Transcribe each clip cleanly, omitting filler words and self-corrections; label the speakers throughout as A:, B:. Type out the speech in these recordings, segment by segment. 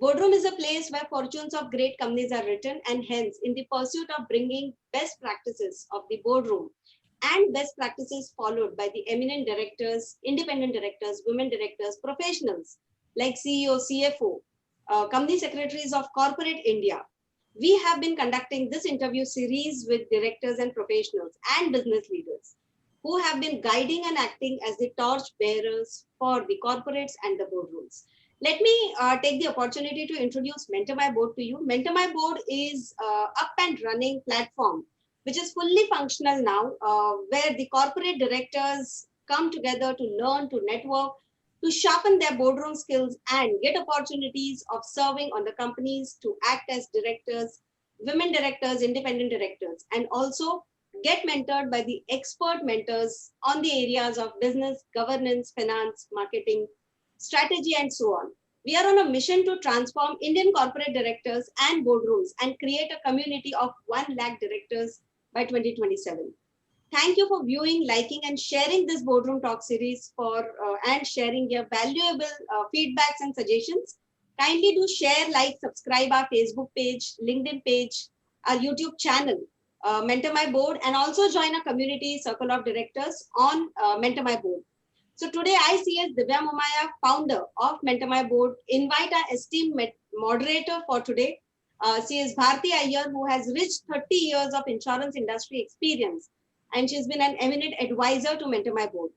A: Boardroom is a place where fortunes of great companies are written, and hence, in the pursuit of bringing best practices of the boardroom and best practices followed by the eminent directors, independent directors, women directors, professionals like CEO, CFO, company secretaries of corporate India, we have been conducting this interview series with directors and professionals and business leaders who have been guiding and acting as the torch bearers for the corporates and the boardrooms. Let me take the opportunity to introduce Mentor My Board to you. Mentor My Board is up and running platform which is fully functional now, where the corporate directors come together to learn, to network, to sharpen their boardroom skills and get opportunities of serving on the companies to act as directors, women directors, independent directors, and also get mentored by the expert mentors on the areas of business, governance, finance, marketing, strategy, and so on. We are on a mission to transform Indian corporate directors and boardrooms and create a community of 1 lakh directors by 2027. Thank you for viewing, liking, and sharing this boardroom talk series and sharing your valuable feedbacks and suggestions. Kindly do share, like, subscribe our Facebook page, LinkedIn page, our YouTube channel, Mentor My Board, and also join a community circle of directors on Mentor My Board. So today I see as Divya Momaya, founder of Mentor My Board, invite our esteemed moderator for today. She is Bharti Iyer, who has rich 30 years of insurance industry experience, and she's been an eminent advisor to Mentor My Board.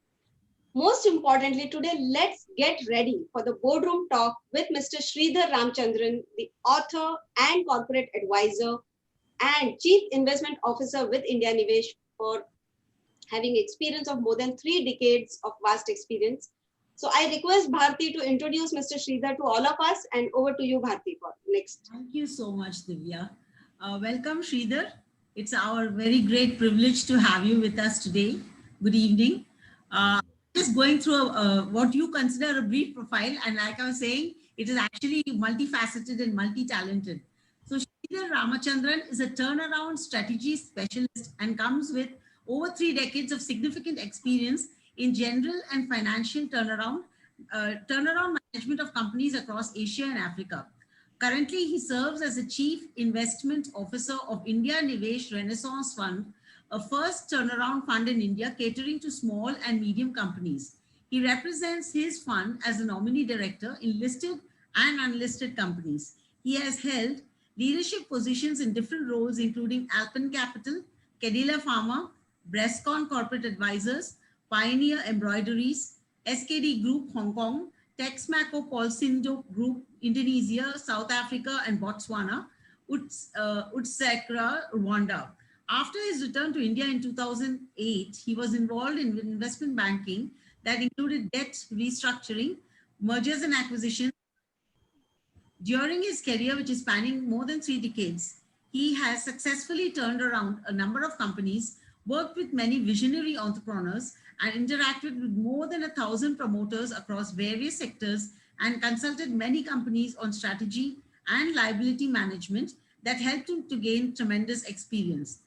A: Most importantly, today, let's get ready for the boardroom talk with Mr. Sridhar Ramchandran, the author and corporate advisor and chief investment officer with India Nivesh, for having experience of more than 3 decades of vast experience. So I request Bharti to introduce Mr. Sridhar to all of us, and over to you, Bharti, for next.
B: Thank you so much, Divya. Welcome, Sridhar. It's our very great privilege to have you with us today. Good evening. Just going through what you consider a brief profile, and like I was saying, it is actually multifaceted and multi-talented. So Sridhar Ramachandran is a turnaround strategy specialist and comes with over 3 decades of significant experience in general and financial turnaround management of companies across Asia and Africa. Currently, he serves as the Chief Investment Officer of India Nivesh Renaissance Fund, a first turnaround fund in India catering to small and medium companies. He represents his fund as a nominee director in listed and unlisted companies. He has held leadership positions in different roles, including Alpen Capital, Cadila Pharma, Brescon Corporate Advisors, Pioneer Embroideries, SKD Group Hong Kong, Texmaco Polsindo Group Indonesia, South Africa, and Botswana, Utsekra Rwanda. After his return to India in 2008, he was involved in investment banking that included debt restructuring, mergers and acquisitions. During his career, which is spanning more than 3 decades, he has successfully turned around a number of companies, worked with many visionary entrepreneurs, and interacted with more than 1,000 promoters across various sectors and consulted many companies on strategy and liability management that helped him to gain tremendous experience.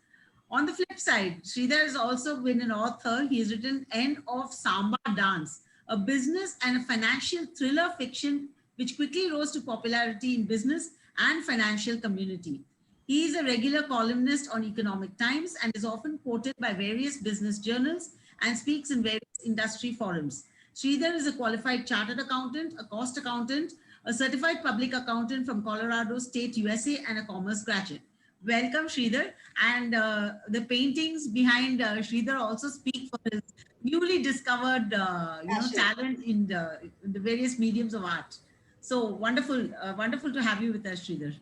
B: On the flip side, Sridhar has also been an author. He has written End of Samba Dance, a business and a financial thriller fiction which quickly rose to popularity in business and financial community. He is a regular columnist on Economic Times and is often quoted by various business journals and speaks in various industry forums. Sridhar is a qualified chartered accountant, a cost accountant, a certified public accountant from Colorado State, USA, and a commerce graduate. Welcome, Sridhar. And the paintings behind Sridhar also speak for his newly discovered talent in the various mediums of art. So wonderful, wonderful to have you with us, Sridhar.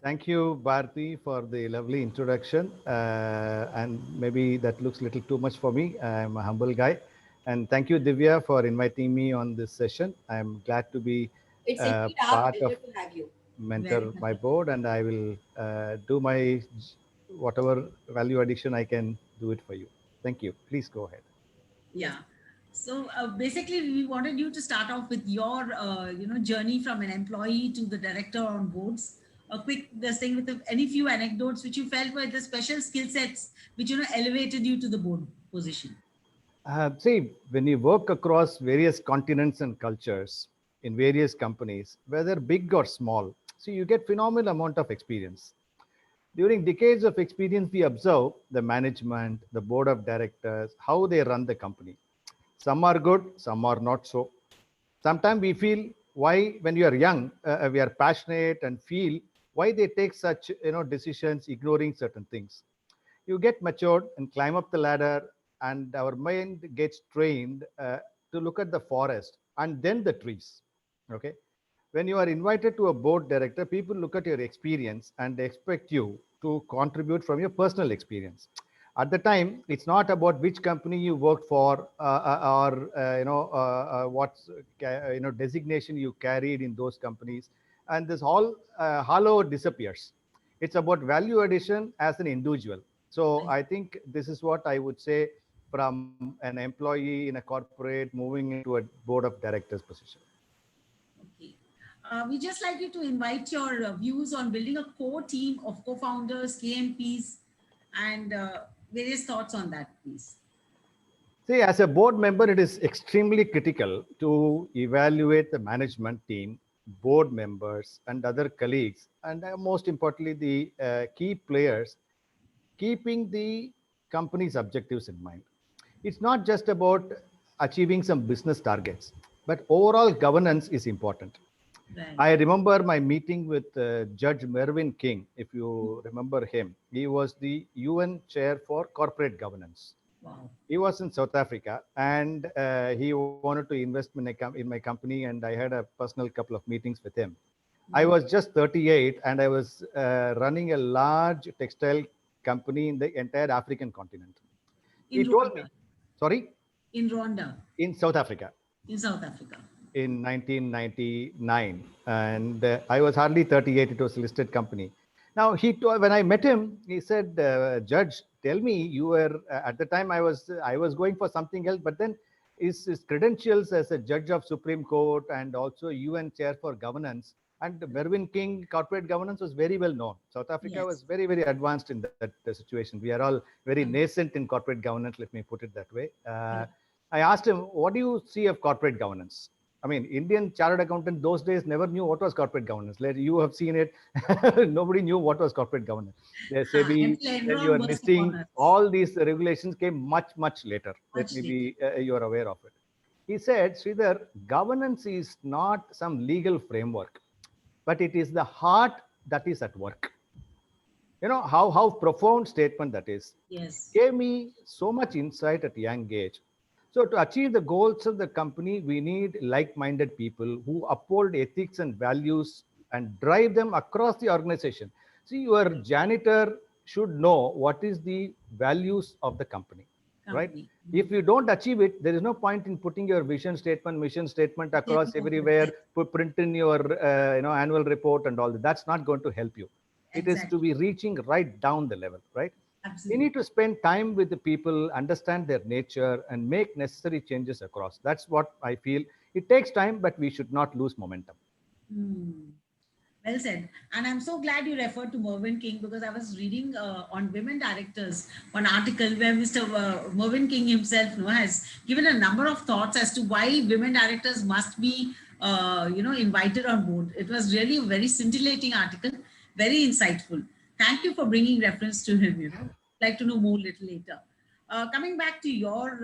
C: Thank you, Bharti, for the lovely introduction. And maybe that looks a little too much for me. I'm a humble guy. And thank you, Divya, for inviting me on this session. I'm glad to be
A: It's indeed our
C: part
A: pleasure
C: of
A: to have you.
C: Mentor My Board, and I will do my whatever value addition I can do it for you. Thank you. Please go ahead.
B: Yeah. So basically, we wanted you to start off with your, journey from an employee to the director on boards. A quick this thing with any few anecdotes which you felt were the special skill sets which elevated you to the board position.
C: See, when you work across various continents and cultures, in various companies, whether big or small. So you get phenomenal amount of experience. During decades of experience, we observe the management, the board of directors, how they run the company. Some are good, some are not so. Sometimes we feel why, when you are young, we are passionate and feel why they take such decisions, ignoring certain things. You get matured and climb up the ladder, and our mind gets trained to look at the forest and then the trees. Okay, when you are invited to a board director, people look at your experience and they expect you to contribute from your personal experience. At the time, it's not about which company you worked for, or what designation you carried in those companies, and this whole hollow disappears. It's about value addition as an individual. So I think this is what I would say from an employee in a corporate moving into a board of directors position.
B: Okay. We just like you to invite your views on building a core team of co-founders, KMPs, and various thoughts on that, please.
C: See, as a board member, it is extremely critical to evaluate the management team, board members, and other colleagues, and most importantly, the key players, keeping the company's objectives in mind. It's not just about achieving some business targets, but overall governance is important.
B: Right.
C: I remember my meeting with Judge Mervyn King, if you remember him. He was the UN chair for corporate governance.
B: Wow.
C: He was in South Africa, and he wanted to invest in my company, and I had a personal couple of meetings with him. I was just 38, and I was running a large textile company in the entire African continent.
B: In
C: He told me,
B: Rwanda.
C: sorry?
B: In Rwanda.
C: In South Africa.
B: In South Africa.
C: In 1999, and I was hardly 38. It was a listed company. Now when I met him, he said, "Judge, tell me, you were at the time I was going for something else, but then his credentials as a judge of Supreme Court and also UN chair for governance, and Mervyn King corporate governance was very well known. South Africa was very, very advanced in that situation. We are all very nascent in corporate governance. Let me put it that way." I asked him, "What do you see of corporate governance?" I mean, Indian chartered accountant those days never knew what was corporate governance. You have seen it. Nobody knew what was corporate governance. SEBI, then you are listing, all these regulations came much, much later. Let me be, you are aware of it. He said, Sridhar, governance is not some legal framework, but it is the heart that is at work. You know, how profound statement that is.
B: Yes.
C: Gave me so much insight at a young age. So to achieve the goals of the company, we need like-minded people who uphold ethics and values and drive them across the organization. See, your janitor should know what is the values of the company. Right? If you don't achieve it, there is no point in putting your vision statement, mission statement across everywhere, print in your annual report and all that. That's not going to help you. It is to be reaching right down the level, right?
B: Absolutely.
C: We need to spend time with the people, understand their nature, and make necessary changes across. That's what I feel. It takes time, but we should not lose momentum.
B: Well said. And I'm so glad you referred to Mervyn King, because I was reading on women directors one article where Mr. Mervyn King himself has given a number of thoughts as to why women directors must be invited on board. It was really a very scintillating article, very insightful. Thank you for bringing reference to him. I'd like to know more a little later. Coming back to your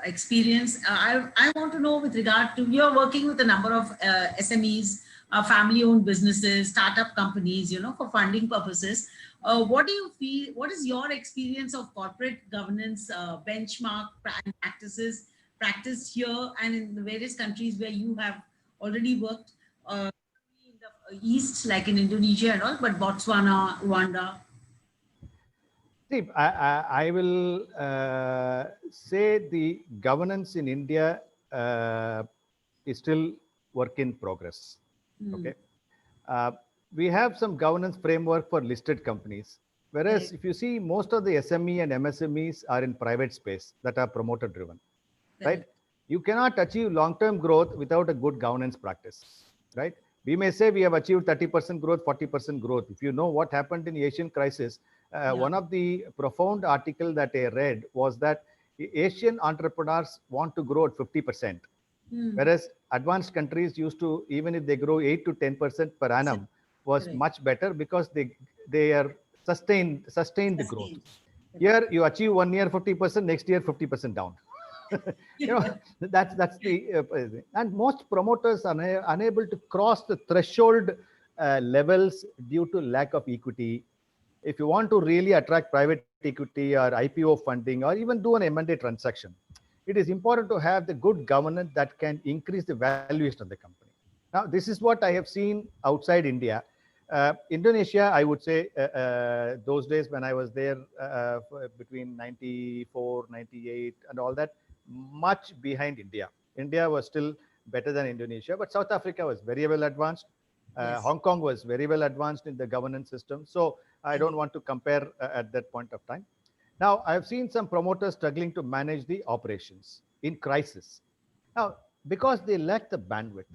B: experience, I want to know with regard to, you're working with a number of SMEs, family-owned businesses, startup companies, for funding purposes. What do you feel, what is your experience of corporate governance benchmark and practices practiced here and in the various countries where you have already worked, in the East, like in Indonesia and all, but Botswana, Rwanda?
C: See, I will say the governance in India is still work in progress. Okay. We have some governance framework for listed companies. Whereas if you see, most of the SME and MSMEs are in private space that are promoter driven, right? You cannot achieve long-term growth without a good governance practice, right? We may say we have achieved 30% growth, 40% growth. If you know what happened in the Asian crisis, one of the profound article that I read was that Asian entrepreneurs want to grow at 50%. Whereas advanced countries used to, even if they grow 8 to 10% per annum, was
B: Correct.
C: much better because they are sustained the growth.
B: Sustained.
C: Here you achieve 1 year 50%, next year 50% down. You know, that's the and most promoters are unable to cross the threshold levels due to lack of equity. If you want to really attract private equity or IPO funding or even do an M&A transaction, it is important to have the good governance that can increase the valuation of the company. Now, this is what I have seen outside India. Indonesia, I would say, those days when I was there between 94, 98 and all that, much behind India. India was still better than Indonesia, but South Africa was very well advanced.
B: Yes.
C: Hong Kong was very well advanced in the governance system. So I don't want to compare at that point of time. Now, I've seen some promoters struggling to manage the operations in crisis. Now, because they lack the bandwidth.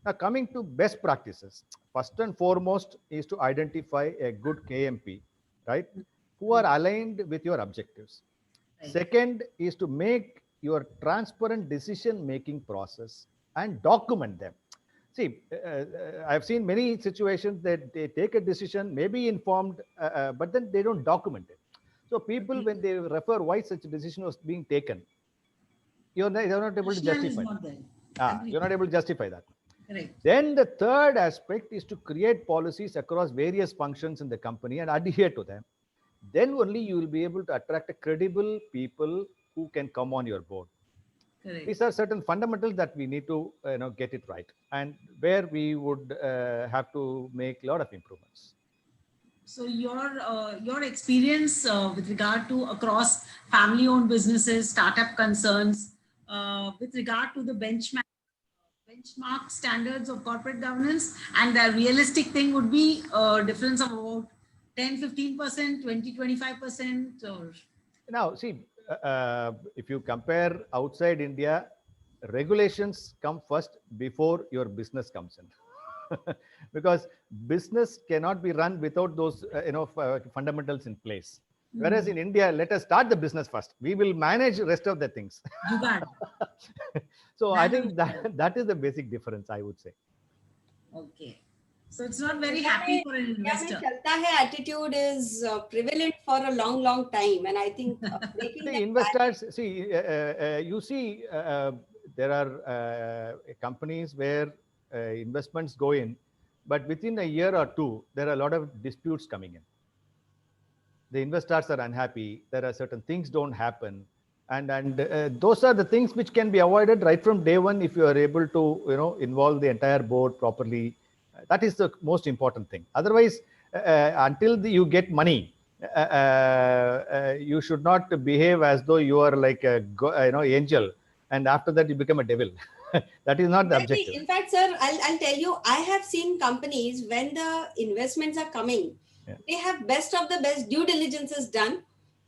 C: Now, coming to best practices, first and foremost is to identify a good KMP, right, who are aligned with your objectives.
B: Right.
C: Second is to make your transparent decision-making process and document them. See, I've seen many situations that they take a decision, may be informed, but then they don't document it. So people, when they refer why such a decision was being taken, you're not able to
B: Rationale is
C: justify.
B: not there.
C: You're not able to justify that.
B: Correct.
C: Then the third aspect is to create policies across various functions in the company and adhere to them. Then only you will be able to attract a credible people who can come on your board.
B: Correct.
C: These are certain fundamentals that we need to get it right, and where we would have to make a lot of improvements.
B: So your experience with regard to across family-owned businesses, startup concerns, with regard to the benchmark standards of corporate governance, and the realistic thing would be a difference of about 10-15%, 20-25%, or
C: Now, see, if you compare outside India, regulations come first before your business comes in. Because business cannot be run without those fundamentals in place. Whereas in India, let us start the business first. We will manage the rest of the things.
B: jugaad.
C: So I think that is the basic difference, I would say.
B: Okay. So it's not very happy for an investor.
A: Chalta hai attitude is prevalent for a long, long time. And I think breaking
C: The
A: that
C: investors, see, you see, there are companies where investments go in, but within a year or two, there are a lot of disputes coming in. The investors are unhappy. There are certain things don't happen. And those are the things which can be avoided right from day one if you are able to, involve the entire board properly. That is the most important thing. Otherwise, until you get money, you should not behave as though you are like a angel, and after that you become a devil. That is not the objective.
A: In fact, sir, I'll tell you, I have seen companies when the investments are coming, they have best of the best due diligence is done,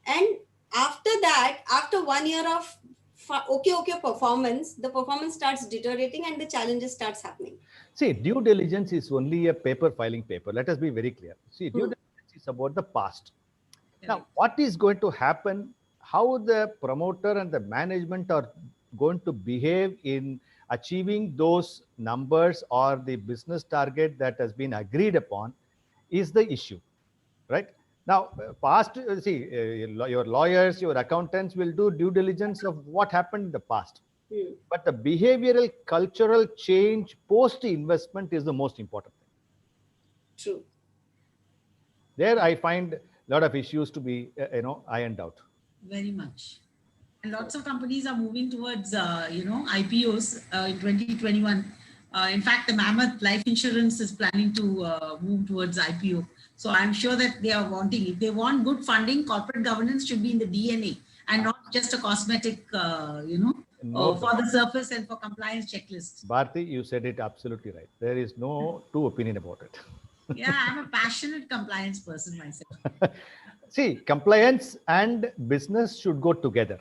A: and after that, after 1 year of okay performance, the performance starts deteriorating and the challenges starts happening.
C: See, due diligence is only a filing paper. Let us be very clear. See, due diligence is about the past. Now, what is going to happen, how the promoter and the management are going to behave in achieving those numbers or the business target that has been agreed upon is the issue, right? Now, your lawyers, your accountants will do due diligence of what happened in the past. But the behavioral, cultural change post-investment is the most important thing.
A: True.
C: There I find a lot of issues to be, ironed out.
B: Very much. And lots of companies are moving towards, IPOs in 2021. In fact, the Mammoth Life Insurance is planning to move towards IPO. So I'm sure that they are wanting, if they want good funding, corporate governance should be in the DNA and not just a cosmetic, for the surface and for compliance checklists.
C: Bharti, you said it absolutely right. There is no two opinion about it.
B: Yeah, I'm a passionate compliance person myself.
C: See, compliance and business should go together.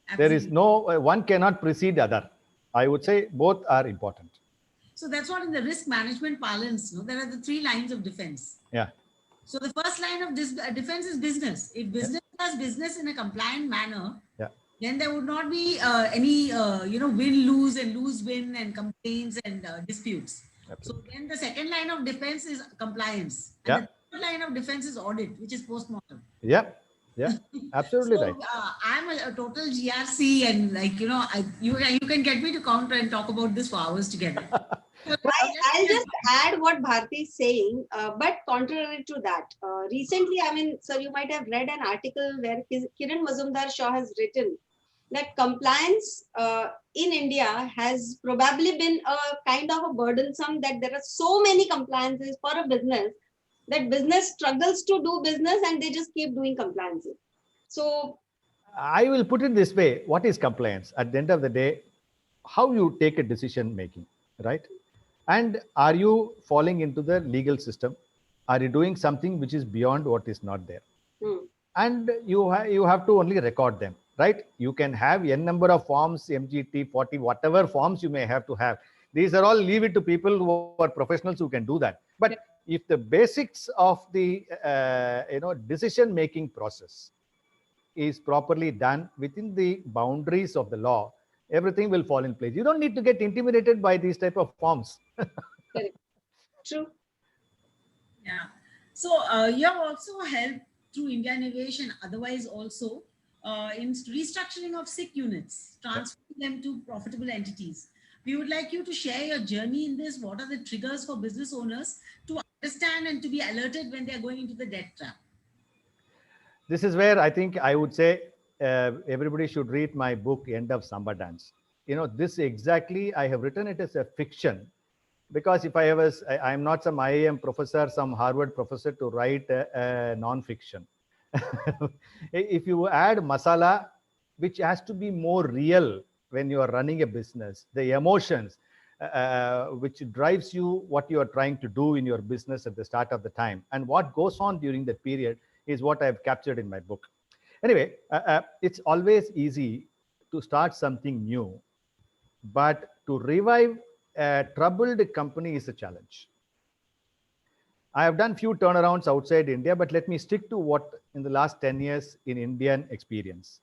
B: Absolutely.
C: There is no, one cannot precede the other. I would say both are important.
B: So that's what in the risk management parlance, there are the 3 lines of defense.
C: Yeah.
B: So the first line of defense is business. If business does business in a compliant manner, then there would not be any, win-lose and lose-win and complaints and disputes. So then the second line of defense is compliance. And
C: Yeah.
B: the third line of defense is audit, which is post-mortem.
C: Yeah. Yeah. Absolutely
B: So
C: right.
B: I'm a total GRC, and you can get me to counter and talk about this for hours together. So
A: I'll just add what Bharti is saying, but contrary to that, recently, I mean, sir, you might have read an article where Kiran Mazumdar Shaw has written that compliance in India has probably been a kind of a burdensome, that there are so many compliances for a business that business struggles to do business and they just keep doing compliances. So
C: I will put it this way. What is compliance? At the end of the day, how you take a decision making, right? And are you falling into the legal system? Are you doing something which is beyond what is not there? And you have to only record them, right? You can have n number of forms, MGT 40, whatever forms you may have to have. These are all, leave it to people who are professionals who can do that. But if the basics of the decision making process is properly done within the boundaries of the law, everything will fall in place. You don't need to get intimidated by these type of forms.
A: correct. True.
B: Yeah. So you have also helped through India Innovation, otherwise also in restructuring of sick units, transferring them to profitable entities. We would like you to share your journey in this. What are the triggers for business owners to understand and to be alerted when they are going into the debt trap?
C: This is where I think I would say everybody should read my book, End of Samba Dance. This exactly, I have written it as a fiction, because if I'm not some IIM professor, some Harvard professor to write a non-fiction. If you add masala, which has to be more real when you are running a business, the emotions which drives you, what you are trying to do in your business at the start of the time, and what goes on during that period is what I've captured in my book. Anyway, it's always easy to start something new, but to revive a troubled company is a challenge. I have done few turnarounds outside India, but let me stick to what in the last 10 years in Indian experience.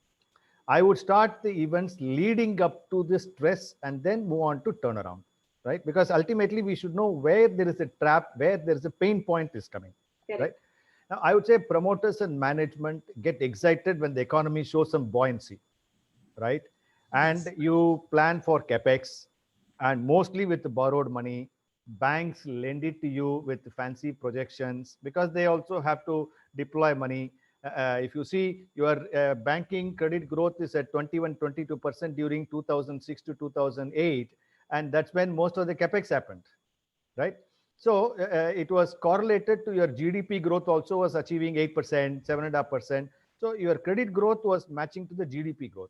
C: I would start the events leading up to this stress and then move on to turnaround, right? Because ultimately we should know where there is a trap, where there is a pain point is coming, right? Now, I would say promoters and management get excited when the economy shows some buoyancy, right? And you plan for capex, and mostly with the borrowed money. Banks lend it to you with fancy projections because they also have to deploy money. If you see your banking credit growth is at 21-22% during 2006 to 2008, and that's when most of the capex happened, right? So it was correlated to your GDP growth, also was achieving 8%, 7.5%. So your credit growth was matching to the GDP growth.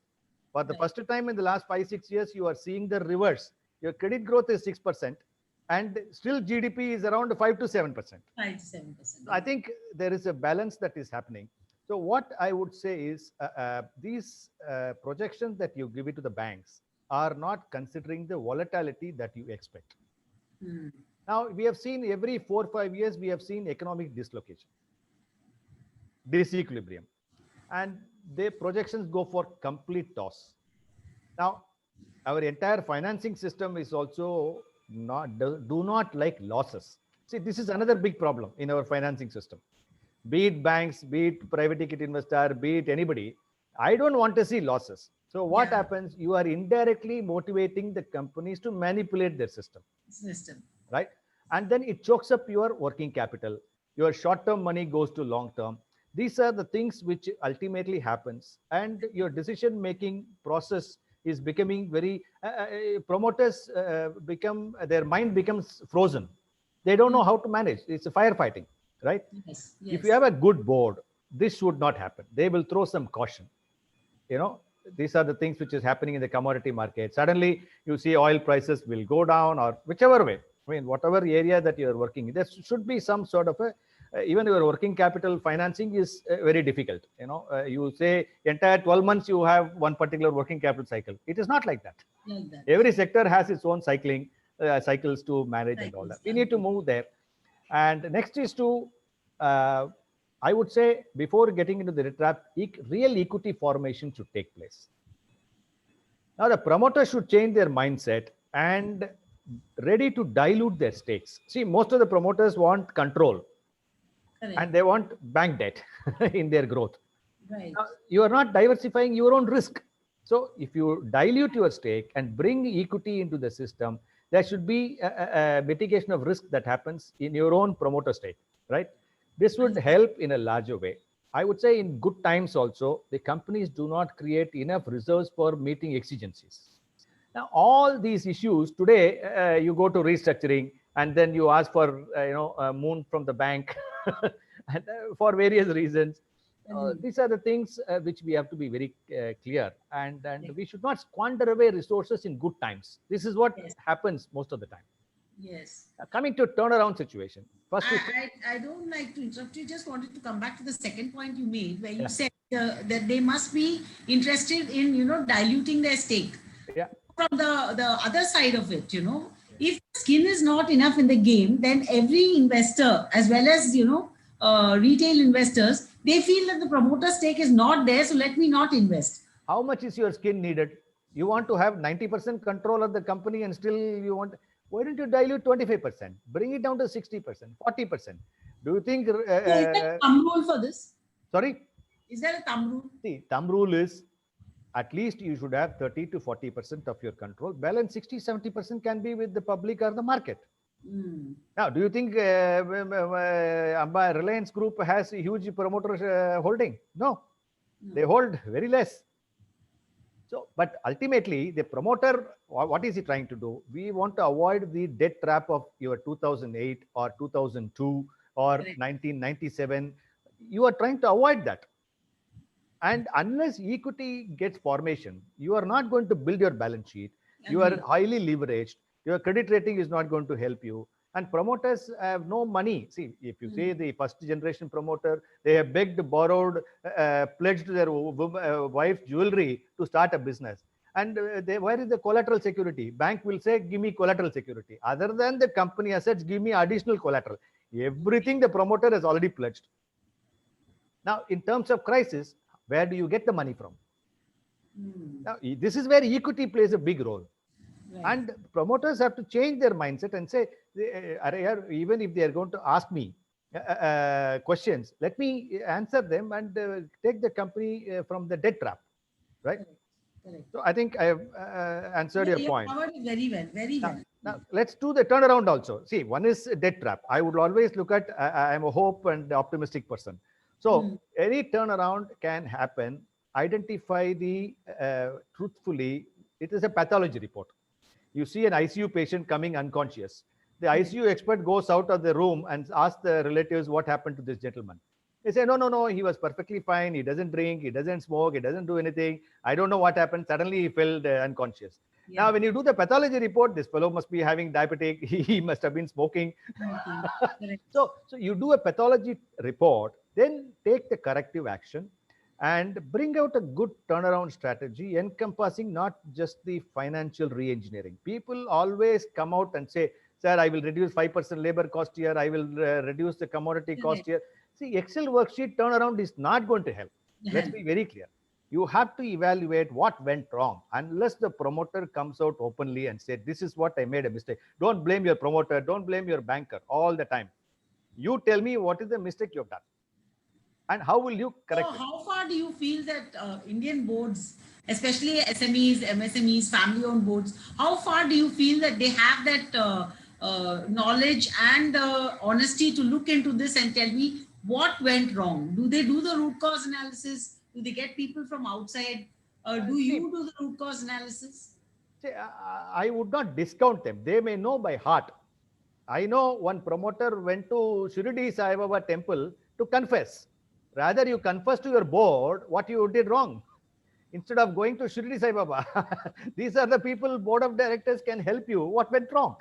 C: For the first time in the last 5-6 years, you are seeing the reverse. Your credit growth is 6%, and still GDP is around 5 to 7%.
B: 5 to 7%.
C: I think there is a balance that is happening. So what I would say is these projections that you give it to the banks are not considering the volatility that you expect. Now, we have seen every 4 or 5 years, we have seen economic dislocation, disequilibrium, and their projections go for complete toss. Now, our entire financing system is also do not like losses. See, this is another big problem in our financing system. Be it banks, be it private equity investor, be it anybody, I don't want to see losses. So what happens? You are indirectly motivating the companies to manipulate their system, right? And then it chokes up your working capital. Your short-term money goes to long-term. These are the things which ultimately happens, and your decision-making process is becoming very promoters become, their mind becomes frozen. They don't know how to manage. It's a firefighting, right?
B: Yes.
C: If you have a good board, this should not happen. They will throw some caution. These are the things which is happening in the commodity market. Suddenly you see oil prices will go down, or whichever way. I mean, whatever area that you are working, there should be some sort of a even your working capital financing is very difficult. You say entire 12 months you have one particular working capital cycle. It is not like that. Every sector has its own cycles to manage and all that. We need to move there. And next is to, I would say, before getting into the trap, real equity formation should take place. Now, the promoters should change their mindset and ready to dilute their stakes. See, most of the promoters want control and
B: Correct.
C: they want bank debt in their growth.
B: Right.
C: Now, you are not diversifying your own risk. So, if you dilute your stake and bring equity into the system, there should be a mitigation of risk that happens in your own promoter stake, right? This would help in a larger way. I would say in good times also, the companies do not create enough reserves for meeting exigencies. Now, all these issues today, you go to restructuring and then you ask for, a moon from the bank and, for various reasons. These are the things which we have to be very clear, and we should not squander away resources in good times. This is what
B: Yes.
C: happens most of the time.
B: Yes.
C: Coming to turnaround situation, first
B: I don't like to interrupt you. Just wanted to come back to the second point you made, where you
C: Yeah.
B: said that they must be interested in, diluting their stake.
C: yeah,
B: From the other side of it, if skin is not enough in the game, then every investor, as well as, retail investors, they feel that the promoter stake is not there, so let me not invest.
C: how much is your skin needed? You want to have 90% control of the company and still you want, why don't you dilute 25%? Bring it down to 60%, 40%. Do you think,
B: So is there a thumb rule for this?
C: sorry?
B: Is there a thumb rule?
C: See, thumb rule is at least you should have 30 to 40% of your control. Balance 60, 70% can be with the public or the market. Now, do you think Reliance Group has a huge promoter holding? No, they hold very less. So, but ultimately, the promoter, what is he trying to do? We want to avoid the debt trap of your 2008 or 2002 or
B: Correct.
C: 1997. You are trying to avoid that. And unless equity gets formation, you are not going to build your balance sheet. You are
B: Agreed.
C: highly leveraged. Your credit rating is not going to help you. And promoters have no money. See, if you say the first generation promoter, they have begged, borrowed, pledged their wife's jewelry to start a business. And where is the collateral security? Bank will say, give me collateral security. Other than the company assets, give me additional collateral. Everything the promoter has already pledged. Now, in terms of crisis, where do you get the money from? Now, this is where equity plays a big role.
B: Right.
C: And promoters have to change their mindset and say, even if they are going to ask me questions, let me answer them and take the company from the debt trap, right?
B: Correct.
C: So I think I have answered your
B: You
C: point.
B: covered it very well, very well.
C: Now, let's do the turnaround also. See, one is debt trap. I would always look at, I am a hope and optimistic person. So any turnaround can happen. Identify the truthfully, it is a pathology report. You see an ICU patient coming unconscious. The ICU expert goes out of the room and asks the relatives what happened to this gentleman. They say, no, he was perfectly fine. He doesn't drink, he doesn't smoke, he doesn't do anything. I don't know what happened. Suddenly he fell unconscious.
B: Yeah.
C: Now, when you do the pathology report, this fellow must be having diabetic. He must have been smoking.
B: Correct.
C: So you do a pathology report, then take the corrective action and bring out a good turnaround strategy encompassing not just the financial re-engineering. People always come out and say, sir, I will reduce 5% labor cost here. I will reduce the commodity cost here. See, Excel worksheet turnaround is not going to help. Let's be very clear. You have to evaluate what went wrong. Unless the promoter comes out openly and said, this is what I made a mistake. Don't blame your promoter. Don't blame your banker all the time. You tell me what is the mistake you've done and how will you correct
B: So
C: it?
B: how far do you feel that Indian boards, especially SMEs, MSMEs, family-owned boards, how far do you feel that they have that knowledge and honesty to look into this and tell me what went wrong? Do they do the root cause analysis? Do they get people from outside? Do you do the root cause analysis?
C: See, I would not discount them. They may know by heart. I know one promoter went to Shirdi Sai Baba temple to confess. Rather, you confess to your board what you did wrong instead of going to Shirdi Sai Baba. These are the people board of directors can help you. What went wrong?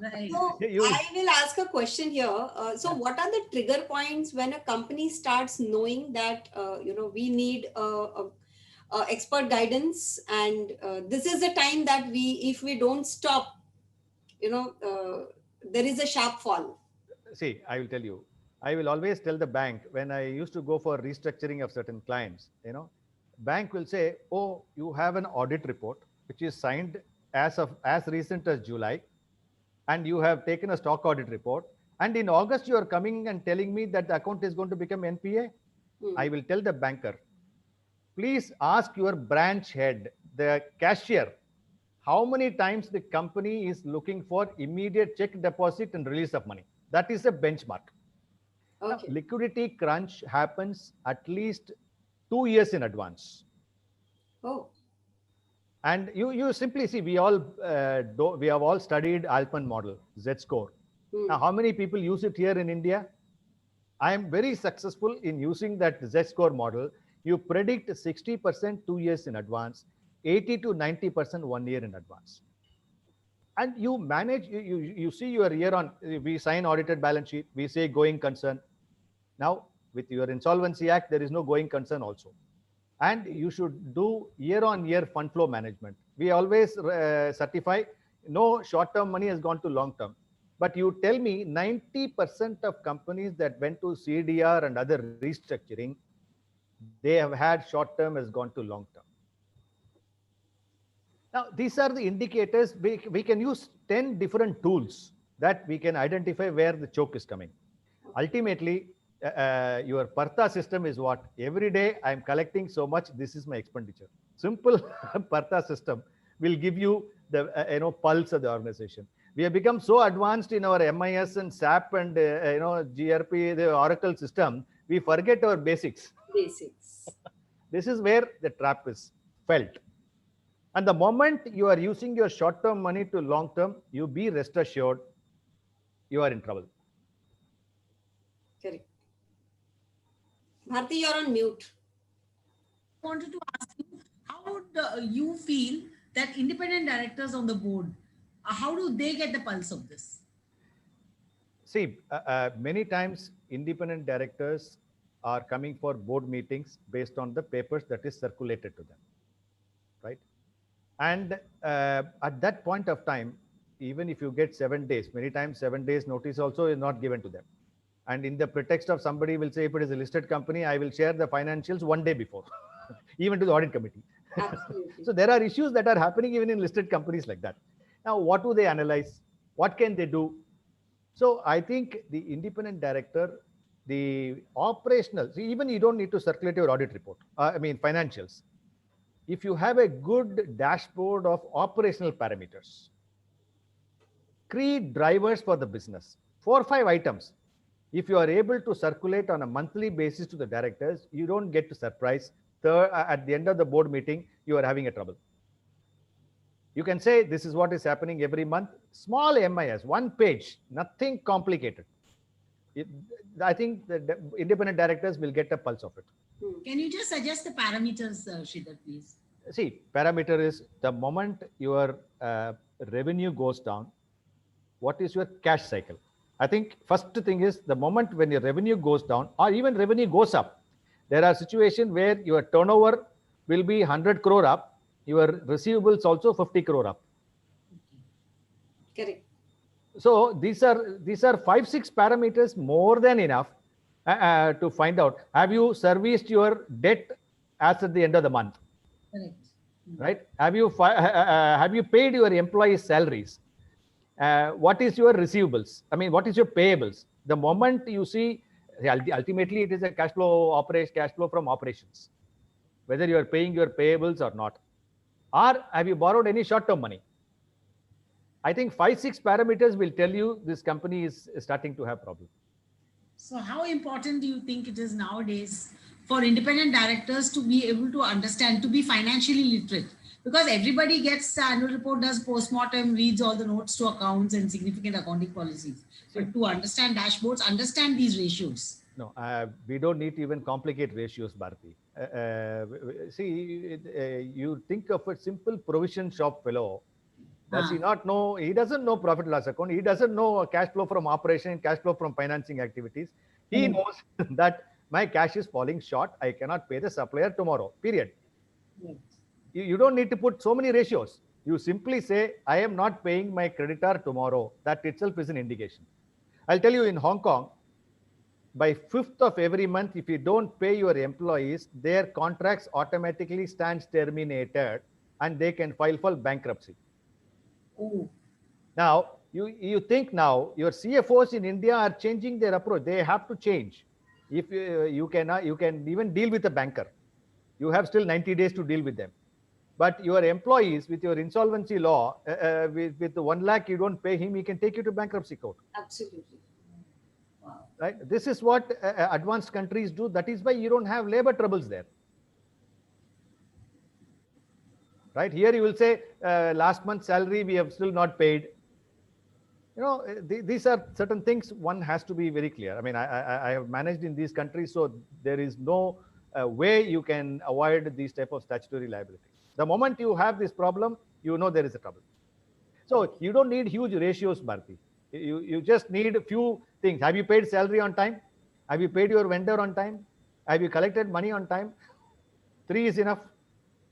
B: Right.
A: So I will ask a question here. So what are the trigger points when a company starts knowing that, we need expert guidance, and this is the time that if we don't stop, there is a sharp fall.
C: See, I will tell you. I will always tell the bank when I used to go for restructuring of certain clients, bank will say, oh, you have an audit report, which is signed as recent as July, and you have taken a stock audit report. And in August, you are coming and telling me that the account is going to become NPA. I will tell the banker, please ask your branch head, the cashier, how many times the company is looking for immediate check deposit and release of money. That is a benchmark.
A: Okay.
C: Liquidity crunch happens at least 2 years in advance.
A: Oh.
C: And you simply see, we have all studied Alpine model, Z-score. Now, how many people use it here in India? I am very successful in using that Z-score model. You predict 60% 2 years in advance, 80 to 90% 1 year in advance. And you manage, you see your year on, we sign audited balance sheet, we say going concern. Now, with your Insolvency Act, there is no going concern also. And you should do year-on-year fund flow management. We always certify no short-term money has gone to long-term. But you tell me 90% of companies that went to CDR and other restructuring, they have had short-term has gone to long-term. Now, these are the indicators. We can use 10 different tools that we can identify where the choke is coming. Ultimately, your Partha system is what? Every day I'm collecting so much, this is my expenditure. Simple Partha system will give you the pulse of the organization. We have become so advanced in our MIS and SAP and GRP, the Oracle system, we forget our basics. This is where the trap is felt. And the moment you are using your short-term money to long-term, you be rest assured you are in trouble.
A: Correct. Bharti, you're on mute.
B: I wanted to ask you, how would you feel that independent directors on the board, how do they get the pulse of this?
C: See, many times independent directors are coming for board meetings based on the papers that is circulated to them, right? And at that point of time, even if you get 7 days, many times 7 days notice also is not given to them. And in the pretext of somebody will say, if it is a listed company, I will share the financials 1 day before, even to the audit committee. So there are issues that are happening even in listed companies like that. Now, what do they analyze? What can they do? So I think the independent director, the operational, see, even you don't need to circulate your audit report, financials. If you have a good dashboard of operational parameters, create drivers for the business, 4 or 5 items. If you are able to circulate on a monthly basis to the directors, you don't get to surprise. At the end of the board meeting, you are having a trouble. You can say, this is what is happening every month. Small MIS, 1 page, nothing complicated. I think the independent directors will get a pulse of it.
B: Can you just suggest the parameters, Sridhar, please?
C: See, parameter is the moment your revenue goes down, what is your cash cycle? I think first thing is the moment when your revenue goes down or even revenue goes up, there are situations where your turnover will be 100 crore up, your receivables also 50 crore up.
A: Correct.
C: So these are 5-6 parameters more than enough to find out, have you serviced your debt as at the end of the month?
B: Correct.
C: Right? Have you paid your employees' salaries? What is your receivables? What is your payables? The moment you see, ultimately it is a cash flow from operations, whether you are paying your payables or not, or have you borrowed any short-term money? I think 5-6 parameters will tell you this company is starting to have problems.
B: So how important do you think it is nowadays for independent directors to be able to understand, to be financially literate? Because everybody gets the annual report, does postmortem, reads all the notes to accounts and significant accounting policies. But to understand dashboards, understand these ratios.
C: No, we don't need to even complicate ratios, Bharti. You think of a simple provision shop fellow. Does he not know? He doesn't know profit loss account. He doesn't know cash flow from operation, cash flow from financing activities. He knows that my cash is falling short. I cannot pay the supplier tomorrow, period. You don't need to put so many ratios. You simply say, I am not paying my creditor tomorrow. That itself is an indication. I'll tell you, in Hong Kong, by 5th of every month, if you don't pay your employees, their contracts automatically stands terminated and they can file for bankruptcy.
B: Oh,
C: Now, you think now your CFOs in India are changing their approach. They have to change. If you can even deal with a banker. You have still 90 days to deal with them. But your employees, with your insolvency law, with 1 lakh, you don't pay him, he can take you to bankruptcy court.
A: Absolutely.
B: wow.
C: Right? This is what advanced countries do. That is why you don't have labor troubles there. Right? Here you will say, last month's salary we have still not paid. You know, these are certain things one has to be very clear. I mean, I have managed in these countries, so there is no way you can avoid these type of statutory liabilities. The moment you have this problem, you know there is a trouble. So you don't need huge ratios, Bharti. You just need a few things. Have you paid salary on time? Have you paid your vendor on time? Have you collected money on time? 3 is enough.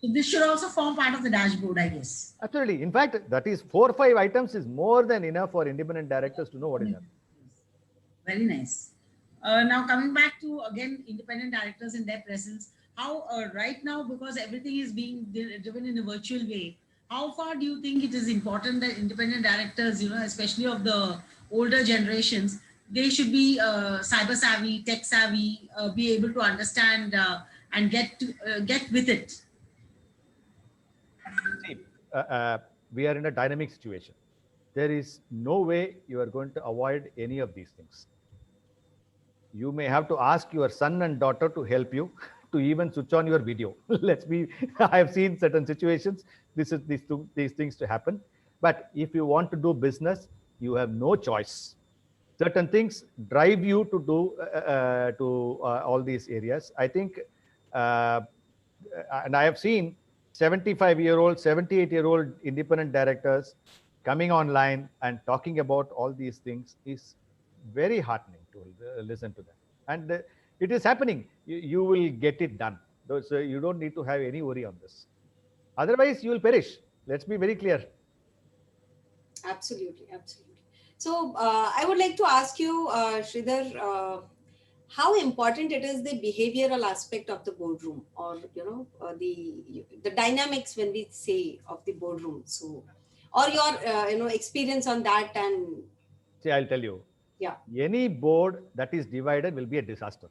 B: So this should also form part of the dashboard, I guess.
C: Absolutely. In fact, that is 4 or 5 items is more than enough for independent directors to know what is happening.
B: Very nice. Now coming back to again independent directors in their presence, how right now, because everything is being driven in a virtual way, how far do you think it is important that independent directors, you know, especially of the older generations, they should be cyber savvy, tech savvy, be able to understand and get with it?
C: See, we are in a dynamic situation. There is no way you are going to avoid any of these things. You may have to ask your son and daughter to help you to even switch on your video. Let's be, I have seen certain situations, these things to happen. But if you want to do business, you have no choice. Certain things drive you to do all these areas. I think, and I have seen 75-year-old, 78-year-old independent directors coming online and talking about all these things is very heartening to listen to them. And it is happening. You will get it done. So you don't need to have any worry on this. Otherwise, you will perish. Let's be very clear.
A: Absolutely, absolutely. So I would like to ask you, Sridhar, how important it is the behavioral aspect of the boardroom, or the dynamics when we say of the boardroom. So, or your experience on that. And
C: See, I'll tell you.
A: yeah,
C: Any board that is divided will be a disaster.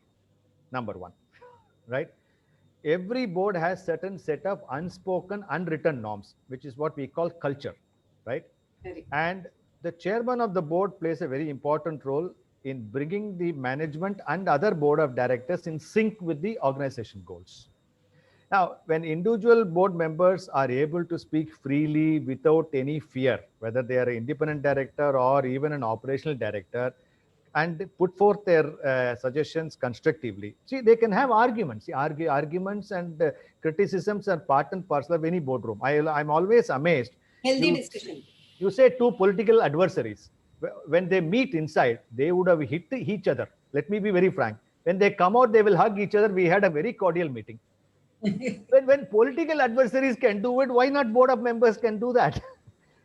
C: Number one, right? Every board has certain set of unspoken, unwritten norms, which is what we call culture, right?
A: very
C: And the chairman of the board plays a very important role in bringing the management and other board of directors in sync with the organization goals. Now, when individual board members are able to speak freely without any fear, whether they are an independent director or even an operational director, and put forth their suggestions constructively, see, they can have arguments. See, arguments and criticisms are part and parcel of any boardroom. I'm always amazed.
A: healthy discussion.
C: You say two political adversaries, when they meet inside, they would have hit each other. Let me be very frank. When they come out, they will hug each other. We had a very cordial meeting. when political adversaries can do it, why not board of members can do that?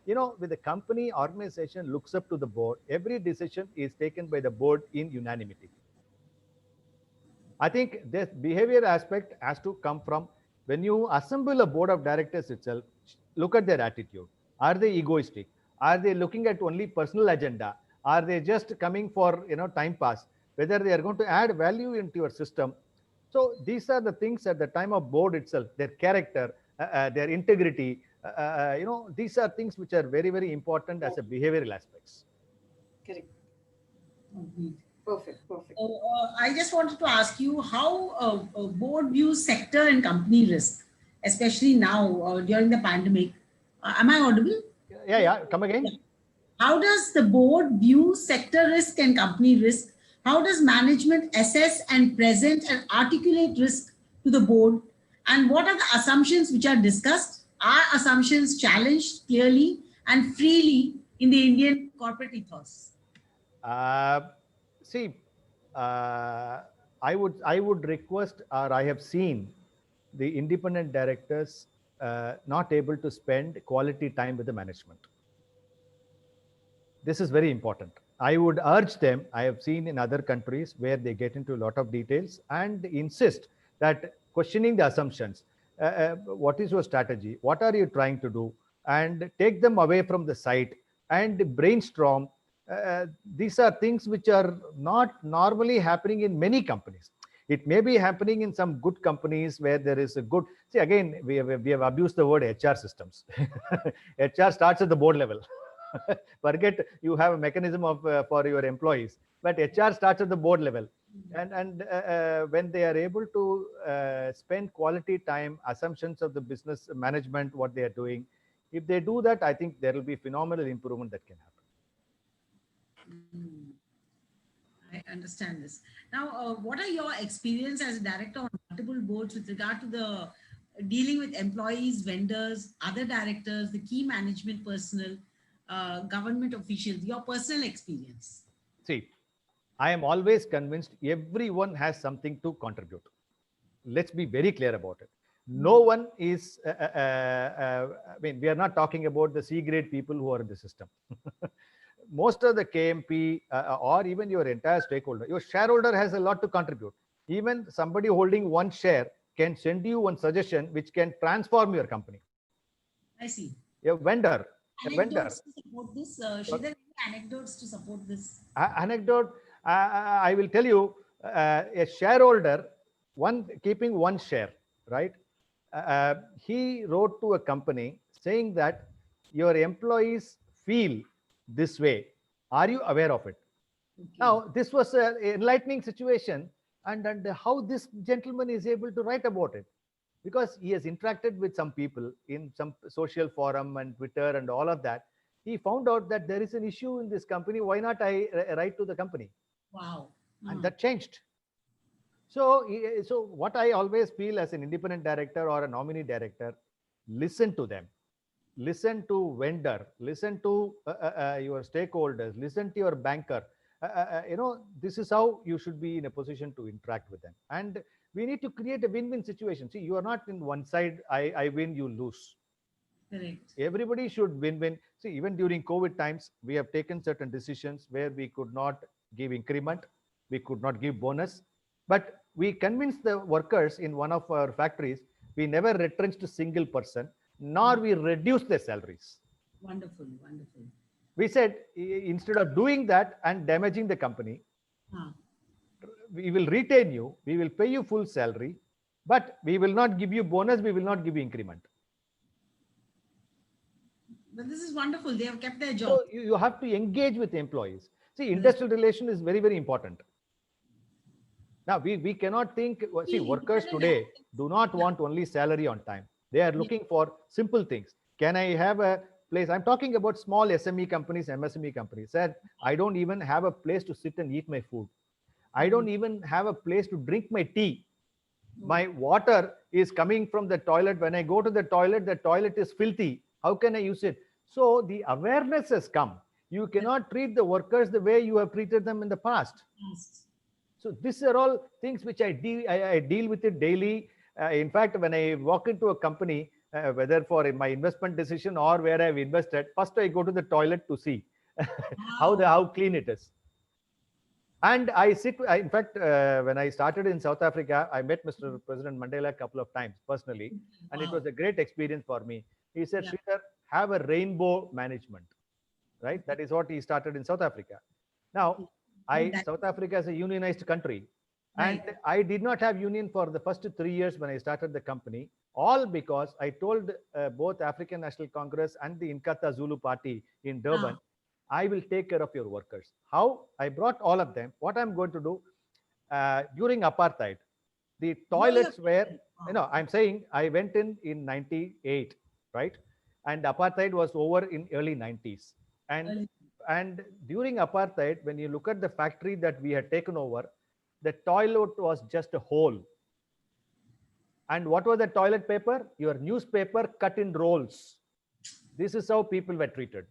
C: You know, with the company, organization looks up to the board, every decision is taken by the board in unanimity. I think this behavior aspect has to come from when you assemble a board of directors itself, look at their attitude. Are they egoistic? Are they looking at only personal agenda? Are they just coming for, time pass? Whether they are going to add value into your system. So these are the things at the time of board itself, their character, their integrity. These are things which are very, very important as a behavioral aspects.
A: Correct.
B: Agreed.
A: Perfect.
B: I just wanted to ask you how a board views sector and company risk, especially now during the pandemic. Am I audible?
C: Yeah. Come again.
B: How does the board view sector risk and company risk? How does management assess and present and articulate risk to the board? And what are the assumptions which are discussed? Are assumptions challenged clearly and freely in the Indian corporate ethos?
C: See, I would request, or I have seen the independent directors not able to spend quality time with the management. This is very important. I would urge them, I have seen in other countries where they get into a lot of details and insist that questioning the assumptions. What is your strategy? What are you trying to do? And take them away from the site and brainstorm. These are things which are not normally happening in many companies. It may be happening in some good companies where there is a good, see, again, we have abused the word HR systems. HR starts at the board level. Forget you have a mechanism of for your employees, but HR starts at the board level. And when they are able to spend quality time, assumptions of the business management, what they are doing, if they do that, I think there will be phenomenal improvement that can happen.
B: I understand this. Now, what are your experience as a director on multiple boards with regard to the dealing with employees, vendors, other directors, the key management personnel, government officials, your personal experience?
C: See, I am always convinced everyone has something to contribute. Let's be very clear about it. No one is, I mean, we are not talking about the C grade people who are in the system. Most of the KMP or even your entire stakeholder, your shareholder has a lot to contribute. Even somebody holding one share can send you one suggestion which can transform your company.
B: I see.
C: A vendor.
B: Anecdotes to support this? Should there be anecdotes to support this?
C: Anecdote, I will tell you, a shareholder, keeping one share, right? He wrote to a company saying that your employees feel this way. Are you aware of it? Okay. Now, this was an enlightening situation, and how this gentleman is able to write about it, because he has interacted with some people in some social forum and Twitter and all of that. He found out that there is an issue in this company. Why not I write to the company?
B: Wow.
C: And that changed. So what I always feel as an independent director or a nominee director, listen to them. Listen to vendor, listen to your stakeholders, listen to your banker. This is how you should be in a position to interact with them. And we need to create a win-win situation. See, you are not in one side, I win, you lose.
B: Correct.
C: Everybody should win-win. See, even during COVID times, we have taken certain decisions where we could not give increment, we could not give bonus, but we convinced the workers in one of our factories, we never retrenched a single person, nor we reduced their salaries.
B: Wonderful, wonderful.
C: We said, instead of doing that and damaging the company, we will retain you, we will pay you full salary, but we will not give you bonus, we will not give you increment.
B: But this is wonderful. They have kept their job.
C: So you have to engage with employees. See, industrial relation is very, very important. Now, we cannot think, see, workers today do not want only salary on time. They are looking for simple things. Can I have a place? I'm talking about small SME companies, MSME companies. Said, I don't even have a place to sit and eat my food. I don't even have a place to drink my tea. My water is coming from the toilet. When I go to the toilet is filthy. How can I use it? So the awareness has come. You cannot treat the workers the way you have treated them in the past.
B: Yes.
C: So these are all things which I deal with it daily. In fact, when I walk into a company, whether for my investment decision or where I've invested, first I go to the toilet to see how clean it is. And I sit, in fact, when I started in South Africa, I met Mr. President Mandela a couple of times personally, and it was a great experience for me. He said, Sridhar, have a rainbow management, right? That is what he started in South Africa. Now, South Africa is a unionized country, and I did not have union for the first 3 years when I started the company, all because I told both African National Congress and the Inkatha Zulu Party in Durban, I will take care of your workers. How? I brought all of them. What I'm going to do, during apartheid, the toilets were, I'm saying I went in 98, right? And apartheid was over in early 90s. And during apartheid, when you look at the factory that we had taken over, the toilet was just a hole. And what was the toilet paper? Your newspaper cut in rolls. This is how people were treated.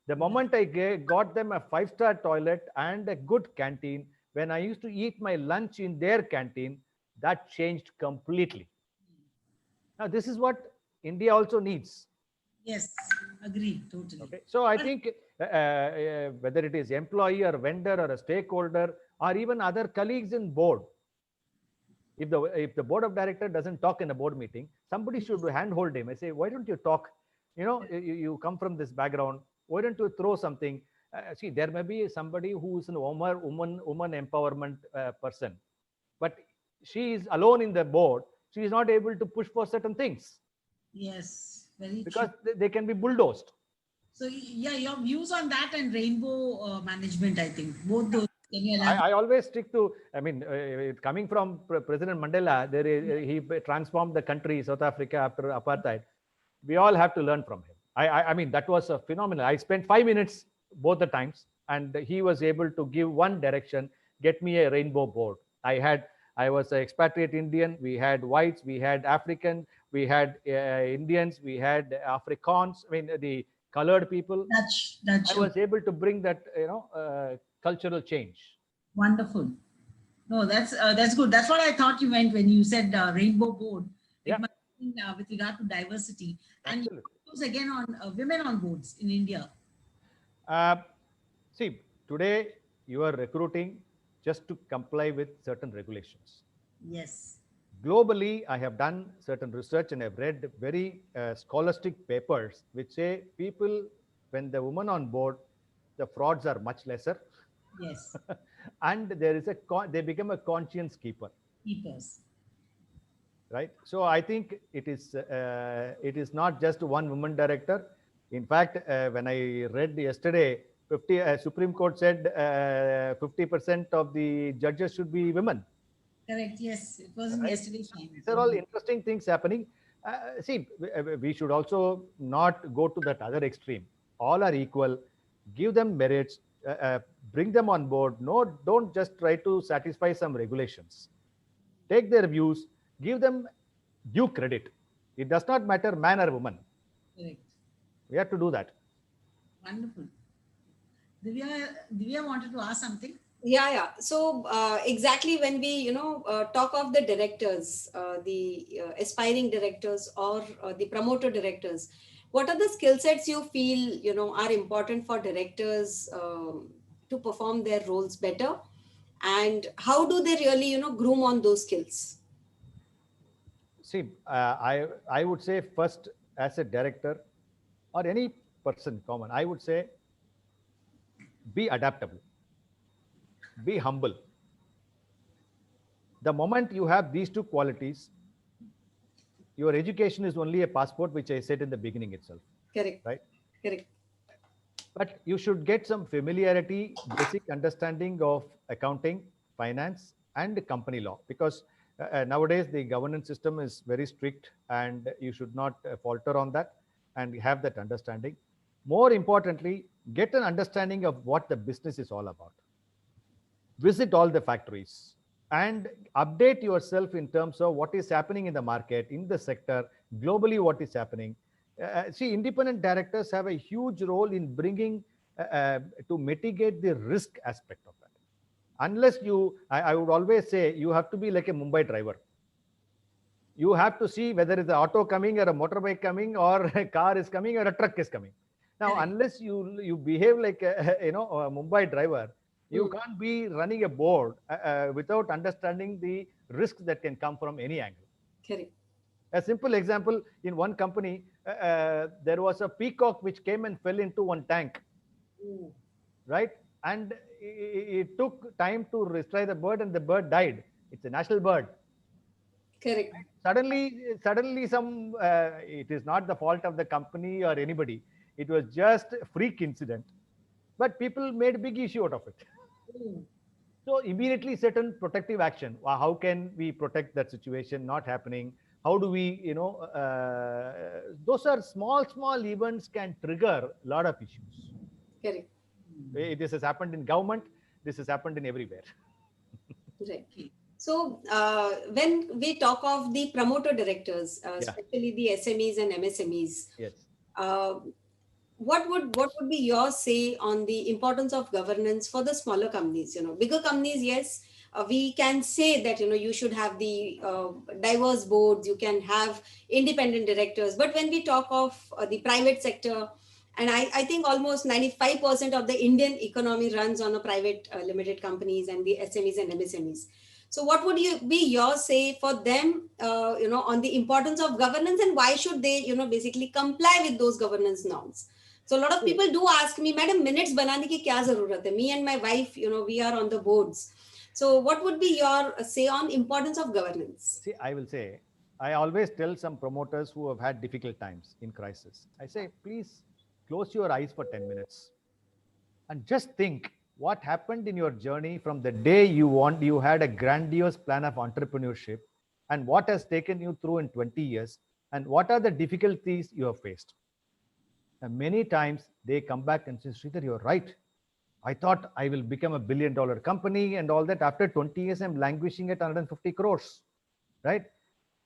C: The moment I got them a 5-star toilet and a good canteen, when I used to eat my lunch in their canteen, that changed completely. Now, this is what India also needs.
B: Yes, agreed, totally.
C: Okay, so I think whether it is employee or vendor or a stakeholder or even other colleagues in board, if the board of director doesn't talk in a board meeting, somebody should handhold him and say, why don't you talk? You come from this background. Why don't you throw something? See, there may be somebody who is an woman empowerment person, but she is alone in the board. She is not able to push for certain things
B: Yes, very
C: because
B: true.
C: they can be bulldozed.
B: So yeah, your views on that and rainbow management, I think both those. Can you elaborate?
C: I always stick to, I mean, coming from President Mandela, he transformed the country, South Africa, after apartheid. We all have to learn from him. I mean, that was a phenomenal. I spent 5 minutes both the times, and he was able to give one direction, get me a rainbow board. I was an expatriate Indian. We had whites, we had African, we had Indians, we had Afrikaans. I mean, the colored people.
B: That's
C: I was able to bring that, cultural change.
B: wonderful. No, that's good. That's what I thought you meant when you said rainbow board. It
C: Yeah.
B: must mean, with regard to diversity and
C: Absolutely.
B: views again on women on boards in India.
C: See, today you are recruiting just to comply with certain regulations.
B: Yes.
C: Globally, I have done certain research and I've read very scholastic papers which say people, when the woman on board, the frauds are much lesser.
B: Yes.
C: And there is they become a conscience keeper.
B: Keepers.
C: Right. So I think it is not just one woman director. In fact, when I read yesterday, Supreme Court said 50% of the judges should be women.
B: Correct. Yes, it wasn't
C: Right?
B: yesterday's time.
C: These are all interesting things happening. See, we should also not go to that other extreme. All are equal. Give them merits. Bring them on board. No, don't just try to satisfy some regulations. Take their views. Give them due credit. It does not matter man or woman.
B: Correct.
C: We have to do that.
B: Wonderful. Divya wanted to ask something.
A: Yeah. So exactly when we, talk of the directors, the aspiring directors or the promoter directors, what are the skill sets you feel, are important for directors to perform their roles better? And how do they really, groom on those skills?
C: See, I would say first, as a director or any person common, I would say be adaptable, be humble. The moment you have these two qualities, your education is only a passport, which I said in the beginning itself.
A: Correct.
C: Right?
A: Correct.
C: But you should get some familiarity, basic understanding of accounting, finance, and company law, because nowadays the governance system is very strict and you should not falter on that and have that understanding. More importantly, get an understanding of what the business is all about. Visit all the factories and update yourself in terms of what is happening in the market, in the sector, globally, what is happening. See, independent directors have a huge role in bringing to mitigate the risk aspect of that. Unless I would always say, you have to be like a Mumbai driver. You have to see whether it's an auto coming or a motorbike coming or a car is coming or a truck is coming. Now, unless you behave like a Mumbai driver, you can't be running a board without understanding the risks that can come from any angle.
A: Correct.
C: A simple example, in one company, there was a peacock which came and fell into one tank.
B: Ooh.
C: Right? And it took time to restore the bird and the bird died. It's a national bird.
A: Correct.
C: Suddenly it is not the fault of the company or anybody. It was just a freak incident. But people made a big issue out of it.
B: Ooh.
C: So immediately certain protective action. How can we protect that situation not happening? How do we, those are small events can trigger a lot of issues.
A: Correct.
C: This has happened in government. This has happened in everywhere.
A: Right. So when we talk of the promoter directors, especially the SMEs and MSMEs,
C: yes.
A: What would be your say on the importance of governance for the smaller companies? Bigger companies, yes, we can say that, you should have the diverse boards, you can have independent directors. But when we talk of the private sector, and I think almost 95% of the Indian economy runs on a private limited companies and the SMEs and MSMEs. So what would be your say for them, on the importance of governance, and why should they, basically comply with those governance norms? So a lot of people do ask me, Madam, minutes banane ki kya zarurat hai? Me and my wife, we are on the boards. So what would be your say on importance of governance?
C: See, I will say, I always tell some promoters who have had difficult times in crisis, I say, please close your eyes for 10 minutes and just think what happened in your journey from the day you had a grandiose plan of entrepreneurship, and what has taken you through in 20 years, and what are the difficulties you have faced. And many times they come back and say, Sridhar, you're right. I thought I will become a $1 billion company and all that. After 20 years, I'm languishing at 150 crores, right?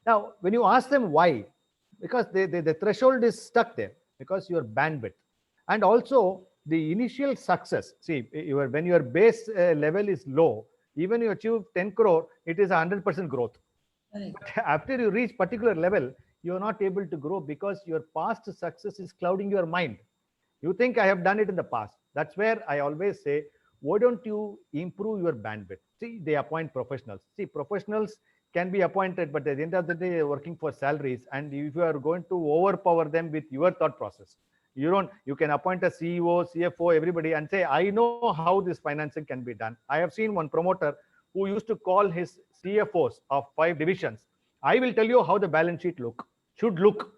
C: Now, when you ask them why, because the threshold is stuck there, because your bandwidth. And also the initial success. See, when your base level is low, even you achieve 10 crore, it is 100% growth. Right. But after you reach particular level, you are not able to grow because your past success is clouding your mind. You think I have done it in the past. That's where I always say, why don't you improve your bandwidth? See, they appoint professionals. See, professionals can be appointed, but at the end of the day, they're working for salaries. And if you are going to overpower them with your thought process, you can appoint a CEO, CFO, everybody, and say, I know how this financing can be done. I have seen one promoter who used to call his CFOs of 5 divisions. I will tell you how the balance sheet should look.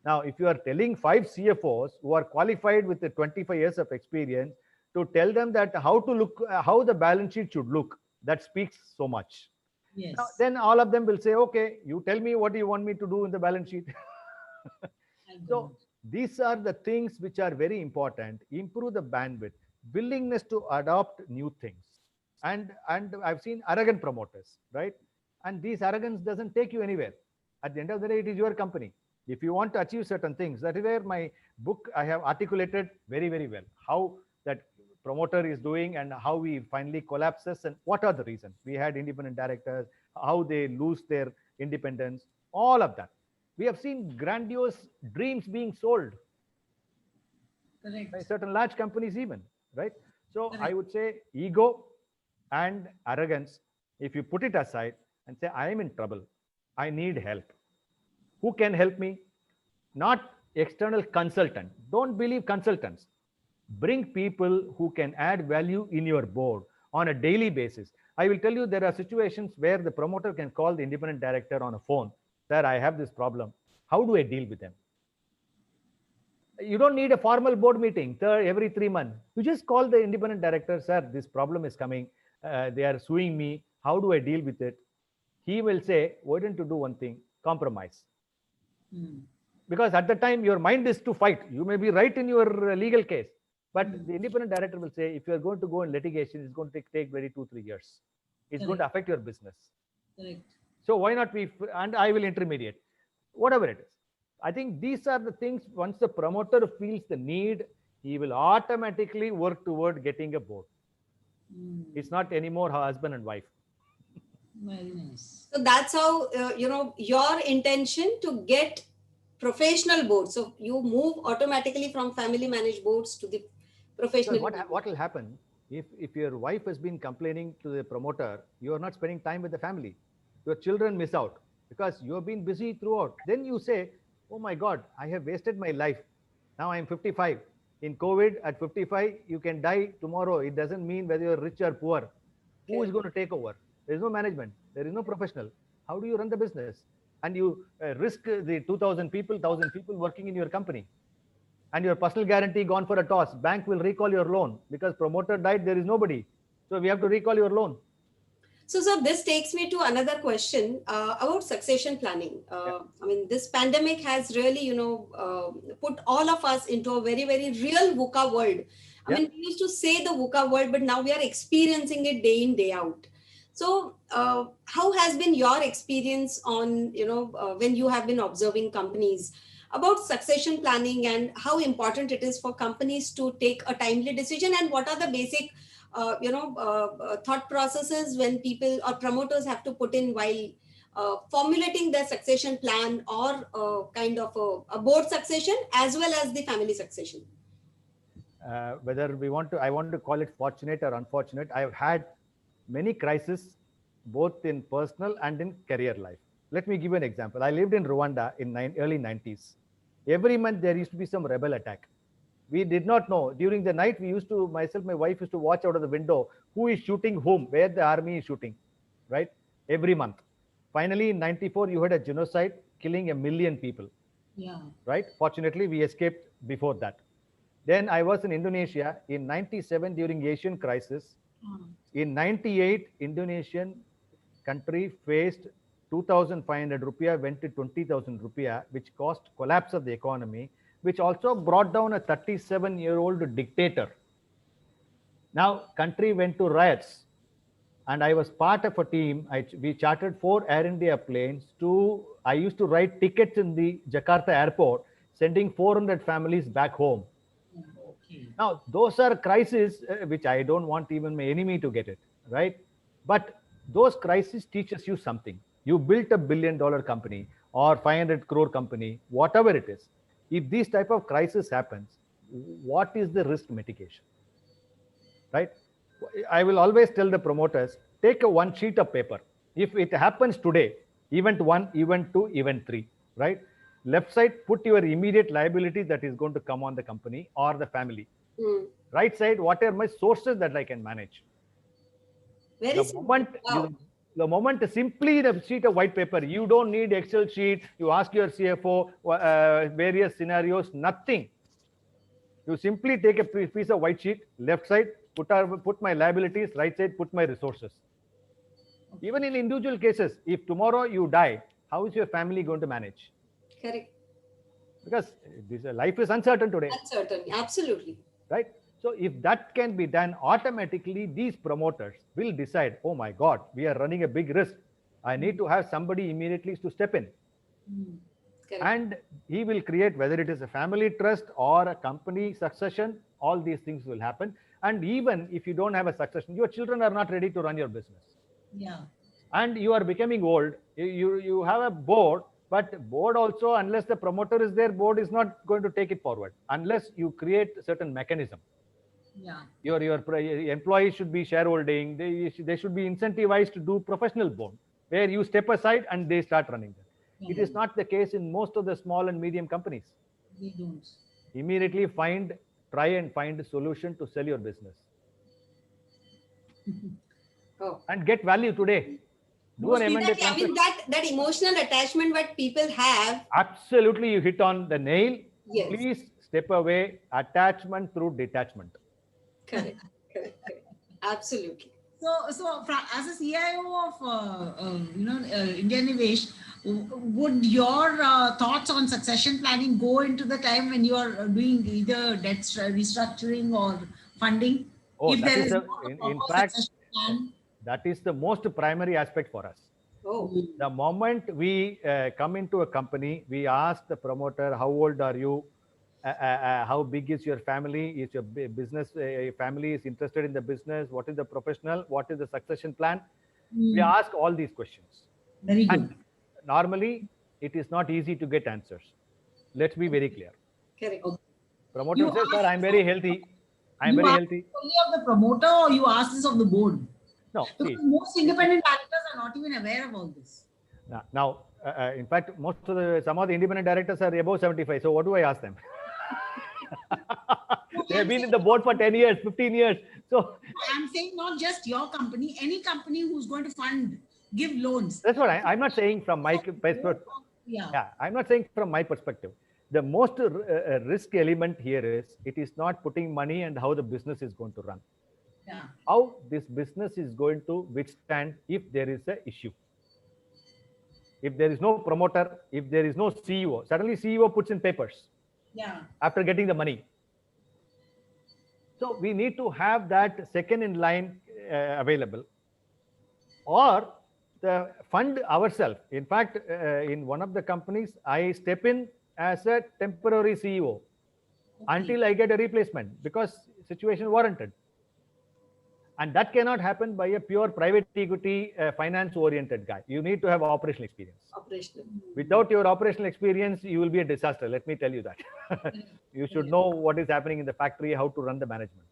C: Now, if you are telling 5 CFOs who are qualified with the 25 years of experience to tell them that how the balance sheet should look, that speaks so much. Yes. Now, then all of them will say, okay, you tell me what you want me to do in the balance sheet. So these are the things which are very important. Improve the bandwidth, willingness to adopt new things. And I've seen arrogant promoters, right? And this arrogance doesn't take you anywhere. At the end of the day, it is your company. If you want to achieve certain things, that is where my book, I have articulated very, very well how that promoter is doing and how he finally collapses and what are the reasons. We had independent directors, how they lose their independence, all of that. We have seen grandiose dreams being sold. Correct. By certain large companies even, right? So correct. I would say ego and arrogance, if you put it aside and say, I am in trouble, I need help. Who can help me? Not external consultant. Don't believe consultants. Bring people who can add value in your board on a daily basis. I will tell you, there are situations where the promoter can call the independent director on a phone. Sir, I have this problem. How do I deal with them? You don't need a formal board meeting every 3 months. You just call the independent director, sir, this problem is coming. They are suing me. How do I deal with it? He will say, why don't you do one thing? Compromise. Because at the time, your mind is to fight. You may be right in your legal case. But the independent director will say, if you are going to go in litigation, it's going to take maybe 2-3 years. It's Correct. Going to affect your business. Correct. So why not and I will intermediate, whatever it is. I think these are the things, once the promoter feels the need, he will automatically work toward getting a board. It's not anymore husband and wife.
B: Very nice.
A: So that's how, your intention to get professional boards. So you move automatically from family managed boards to the professional.
C: So what will happen if your wife has been complaining to the promoter, you are not spending time with the family. Your children miss out because you have been busy throughout. Then you say, oh my God, I have wasted my life. Now I'm 55. In COVID, at 55, you can die tomorrow. It doesn't mean whether you're rich or poor. Okay. Who is going to take over? There is no management. There is no professional. How do you run the business? And you risk the 2,000 people, 1,000 people working in your company. And your personal guarantee gone for a toss. Bank will recall your loan because promoter died, there is nobody. So we have to recall your loan.
A: So, sir, this takes me to another question about succession planning. I mean, this pandemic has really, put all of us into a very, very real VUCA world. I mean, we used to say the VUCA world, but now we are experiencing it day in, day out. So, how has been your experience on, when you have been observing companies about succession planning and how important it is for companies to take a timely decision, and what are the basic thought processes when people or promoters have to put in while formulating their succession plan or kind of a board succession as well as the family succession?
C: Whether I want to call it fortunate or unfortunate, I've had many crises, both in personal and in career life. Let me give you an example. I lived in Rwanda in early 90s. Every month there used to be some rebel attack. We did not know. During the night, my wife used to watch out of the window who is shooting whom, where the army is shooting, right? Every month. Finally, in 94, you had a genocide killing 1 million people.
B: Yeah.
C: Right? Fortunately, we escaped before that. Then I was in Indonesia in 97 during Asian crisis. In 98, Indonesian country faced 2,500 rupiah went to 20,000 rupiah, which caused collapse of the economy, which also brought down a 37-year-old dictator. Now, country went to riots, and I was part of a team. We chartered 4 Air India planes I used to write tickets in the Jakarta airport, sending 400 families back home. Okay. Now, those are crises which I don't want even my enemy to get it, right? But those crises teaches you something. You built a $1 billion company or 500 crore company, whatever it is. If these type of crisis happens, what is the risk mitigation, right? I will always tell the promoters, take one sheet of paper. If it happens today, event 1, event 2, event 3, right? Left side, put your immediate liability that is going to come on the company or the family. Right side, what are my sources that I can manage? The moment simply the sheet of white paper, you don't need Excel sheet, you ask your CFO, various scenarios, nothing. You simply take a piece of white sheet, left side, put my liabilities, right side, put my resources. Even in individual cases, if tomorrow you die, how is your family going to manage?
A: Correct.
C: Because life is uncertain today.
A: Uncertain, absolutely.
C: Right? So if that can be done, automatically these promoters will decide, oh my God, we are running a big risk. I need to have somebody immediately to step in. And he will create, whether it is a family trust or a company succession, all these things will happen. And even if you don't have a succession, your children are not ready to run your business.
B: Yeah.
C: And you are becoming old. You have a board, but board also, unless the promoter is there, board is not going to take it forward unless you create a certain mechanism.
B: Yeah.
C: Your employees should be shareholding. They should be incentivized to do professional board, where you step aside and they start running them. It is not the case in most of the small and medium companies.
B: They don't.
C: Immediately try and find a solution to sell your business. And get value today. Do an M&A
A: transaction. I mean, that emotional attachment that people have.
C: Absolutely, you hit on the nail.
A: Yes.
C: Please step away. Attachment through detachment.
A: Correct. Absolutely.
B: So as a CIO of Indian Nivesh, would your thoughts on succession planning go into the time when you are doing either debt restructuring or funding?
C: Oh,
B: if there is
C: in fact, that is the most primary aspect for us.
A: Oh.
C: The moment we come into a company, we ask the promoter, how old are you? How big is your family? Is your business family is interested in the business? What is the professional? What is the succession plan? We ask all these questions.
B: Very good.
C: And normally, it is not easy to get answers. Let's be very clear.
A: Correct.
C: Promoter says, sir, I'm very healthy. I'm very healthy.
B: Only of the promoter, or you ask this of the board?
C: No.
B: Because most independent directors are not even aware of all this.
C: Now, in fact, some of the independent directors are above 75. So what do I ask them? They have been in the board for 10 years, 15 years. So
B: I'm saying not just your company, any company who's going to give loans.
C: That's what I'm not saying from my perspective. Yeah, I'm not saying from my perspective. The most risk element here is it is not putting money and how the business is going to run.
B: Yeah.
C: How this business is going to withstand if there is an issue. If there is no promoter, if there is no CEO, suddenly CEO puts in papers.
B: Yeah.
C: After getting the money. So we need to have that second in line available, or the fund ourselves. In fact, in one of the companies, I step in as a temporary CEO until I get a replacement because situation warranted. And that cannot happen by a pure private equity finance oriented guy. You need to have operational experience.
A: Operational.
C: Without your operational experience, you will be a disaster. Let me tell you that. You should know what is happening in the factory, how to run the management.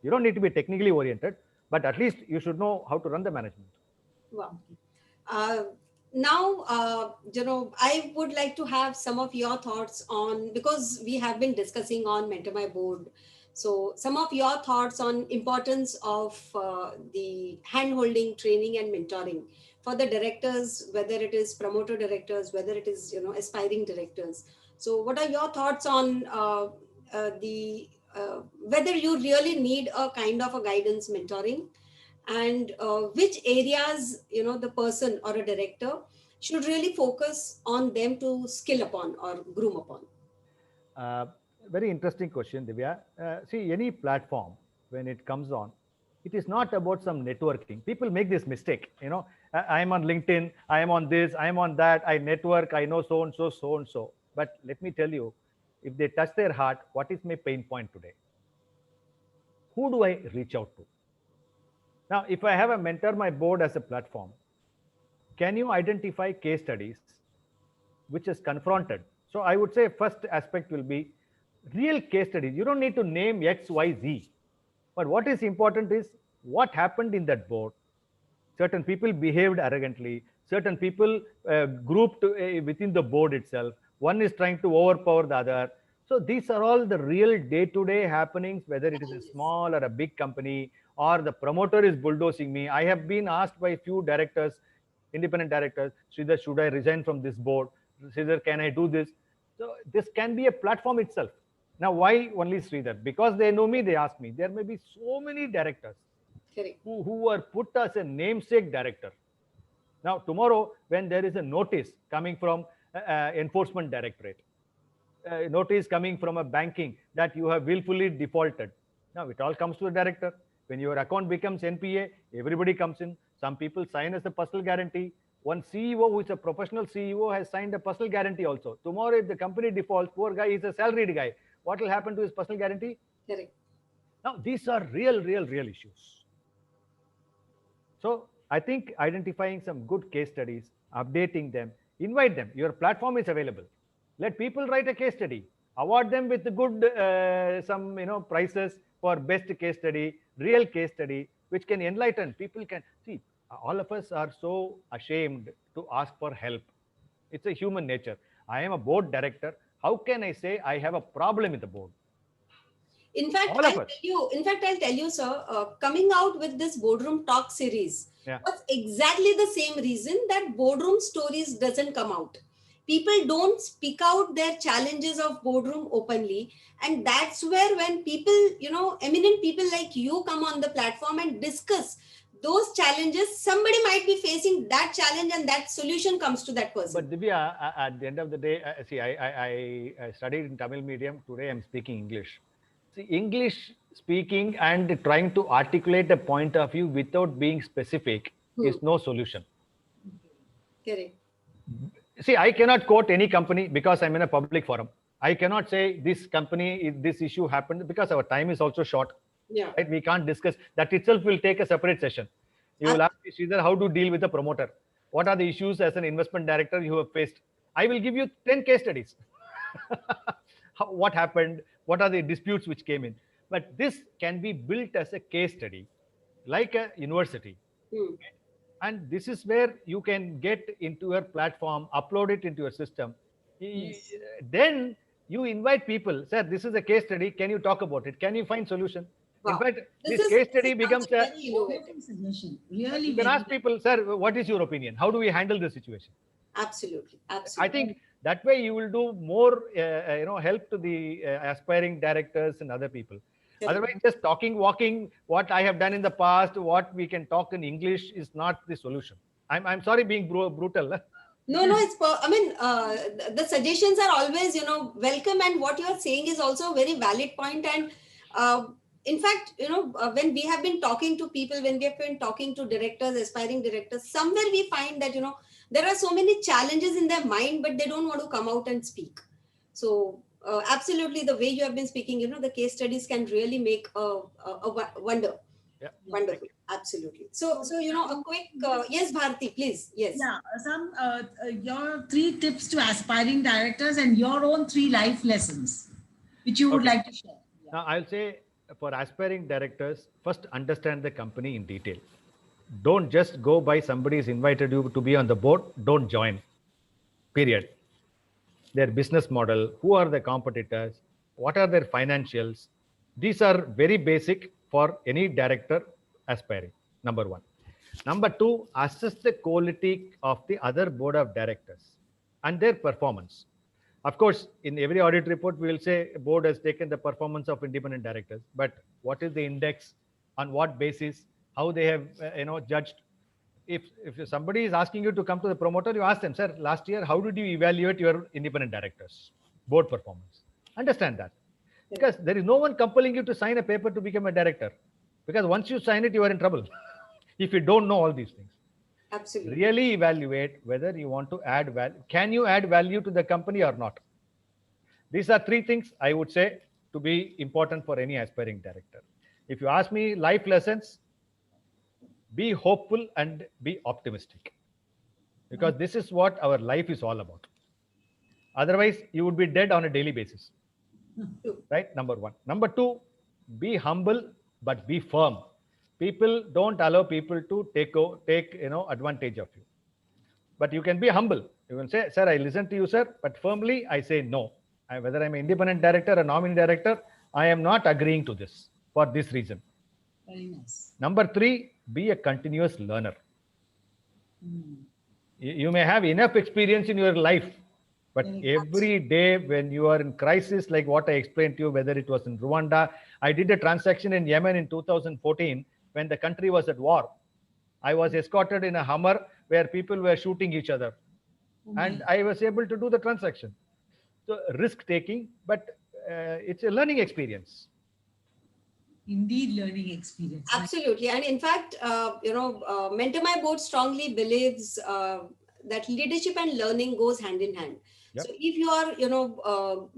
C: You don't need to be technically oriented, but at least you should know how to run the management.
A: Wow. Now, I would like to have some of your thoughts on, because we have been discussing on Mentor My Board. So some of your thoughts on importance of the hand-holding, training and mentoring for the directors, whether it is promoter directors, whether it is, aspiring directors. So what are your thoughts on whether you really need a kind of a guidance mentoring, and which areas the person or a director should really focus on them to skill upon or groom upon?
C: Very interesting question, Divya. See, any platform, when it comes on, it is not about some networking. People make this mistake. I am on LinkedIn, I am on this, I am on that, I network, I know so and so, so and so. But let me tell you, if they touch their heart, what is my pain point today? Who do I reach out to? Now, if I have a Mentor My Board as a platform, can you identify case studies which is confronted? So I would say first aspect will be real case studies. You don't need to name X, Y, Z. But what is important is what happened in that board. Certain people behaved arrogantly. Certain people grouped within the board itself. One is trying to overpower the other. So these are all the real day-to-day happenings, whether it is a small or a big company, or the promoter is bulldozing me. I have been asked by a few directors, independent directors, Sridhar, should I resign from this board? Sridhar, can I do this? So this can be a platform itself. Now, why only Sridhar? Because they know me, they ask me. There may be so many directors who are put as a namesake director. Now, tomorrow, when there is a notice coming from enforcement directorate, notice coming from a banking that you have willfully defaulted. Now, it all comes to the director. When your account becomes NPA, everybody comes in. Some people sign as a personal guarantee. One CEO who is a professional CEO has signed a personal guarantee also. Tomorrow, if the company defaults, poor guy is a salaried guy. What will happen to his personal guarantee?
A: Correct.
C: Now, these are real issues. So I think identifying some good case studies, updating them, invite them. Your platform is available. Let people write a case study. Award them with the good some prizes for best case study, real case study, which can enlighten. People can see. All of us are so ashamed to ask for help. It's a human nature. I am a board director. How can I say I have a problem with the board?
A: In fact, I'll tell you, sir, coming out with this Boardroom Talk series was exactly the same reason that Boardroom Stories doesn't come out. People don't speak out their challenges of boardroom openly. And that's where when people, eminent people like you come on the platform and discuss those challenges, somebody might be facing that challenge and that solution comes to that person.
C: But Divya, at the end of the day, see, I studied in Tamil medium. Today I'm speaking English. See, English speaking and trying to articulate a point of view without being specific is no solution.
A: Correct.
C: See, I cannot quote any company because I'm in a public forum. I cannot say this company, this issue happened, because our time is also short.
A: Yeah.
C: Right? We can't discuss. That itself will take a separate session. You will ask me, Sridhar, how to deal with a promoter? What are the issues as an investment director you have faced? I will give you 10 case studies. What happened? What are the disputes which came in? But this can be built as a case study, like a university. And this is where you can get into your platform, upload it into your system. Yes. Then you invite people, sir, this is a case study. Can you talk about it? Can you find solution? Wow. In fact, this case study becomes a
B: suggestion. Really,
C: you can ask people, sir, what is your opinion? How do we handle the situation?
A: Absolutely.
C: I think that way you will do more, help to the aspiring directors and other people. Otherwise, just walking, what I have done in the past, what we can talk in English is not the solution. I'm sorry being brutal.
A: No, it's, the suggestions are always, welcome. And what you're saying is also a very valid point. And in fact, when we have been talking to people, when we have been talking to directors, aspiring directors, somewhere we find that, there are so many challenges in their mind, but they don't want to come out and speak. So absolutely, the way you have been speaking, the case studies can really make a wonder. Wonderful. Absolutely. So, a quick, yes, Bharti, please. Yes.
B: Yeah, some your 3 tips to aspiring directors and your own 3 life lessons, which you would
C: Okay.
B: like to share. Yeah.
C: Now, I'll say for aspiring directors, first understand the company in detail. Don't just go by somebody's invited you to be on the board. Don't join. Period. Their business model, who are the competitors, what are their financials. These are very basic for any director aspiring. Number one. Number two, assess the quality of the other board of directors and their performance. Of course, in every audit report, we will say board has taken the performance of independent directors, but what is the index, on what basis, how they have judged. If somebody is asking you to come to the promoter, you ask them, sir, last year how did you evaluate your independent directors board performance? Understand that, because there is no one compelling you to sign a paper to become a director, because once you sign it, you are in trouble if you don't know all these things.
A: Absolutely.
C: Really evaluate whether you want to add value. Can you add value to the company or not? These are 3 things I would say to be important for any aspiring director. If you ask me life lessons, be hopeful and be optimistic, because this is what our life is all about. Otherwise, you would be dead on a daily basis. Right? Number one. Number two, be humble but be firm. People don't allow people to take advantage of you. But you can be humble. You can say, sir, I listen to you, sir, but firmly I say no. Whether I'm an independent director or nominee director, I am not agreeing to this for this reason.
B: Very nice.
C: Number three, be a continuous learner. You may have enough experience in your life, but every day when you are in crisis, like what I explained to you, whether it was in Rwanda, I did a transaction in Yemen in 2014 when the country was at war. I was escorted in a Hummer where people were shooting each other, and I was able to do the transaction. So risk taking, but it's a learning experience.
B: Indeed, learning experience.
A: Absolutely. And in fact, Mentor My Board strongly believes that leadership and learning goes hand in hand.
C: Yep.
A: So if you are,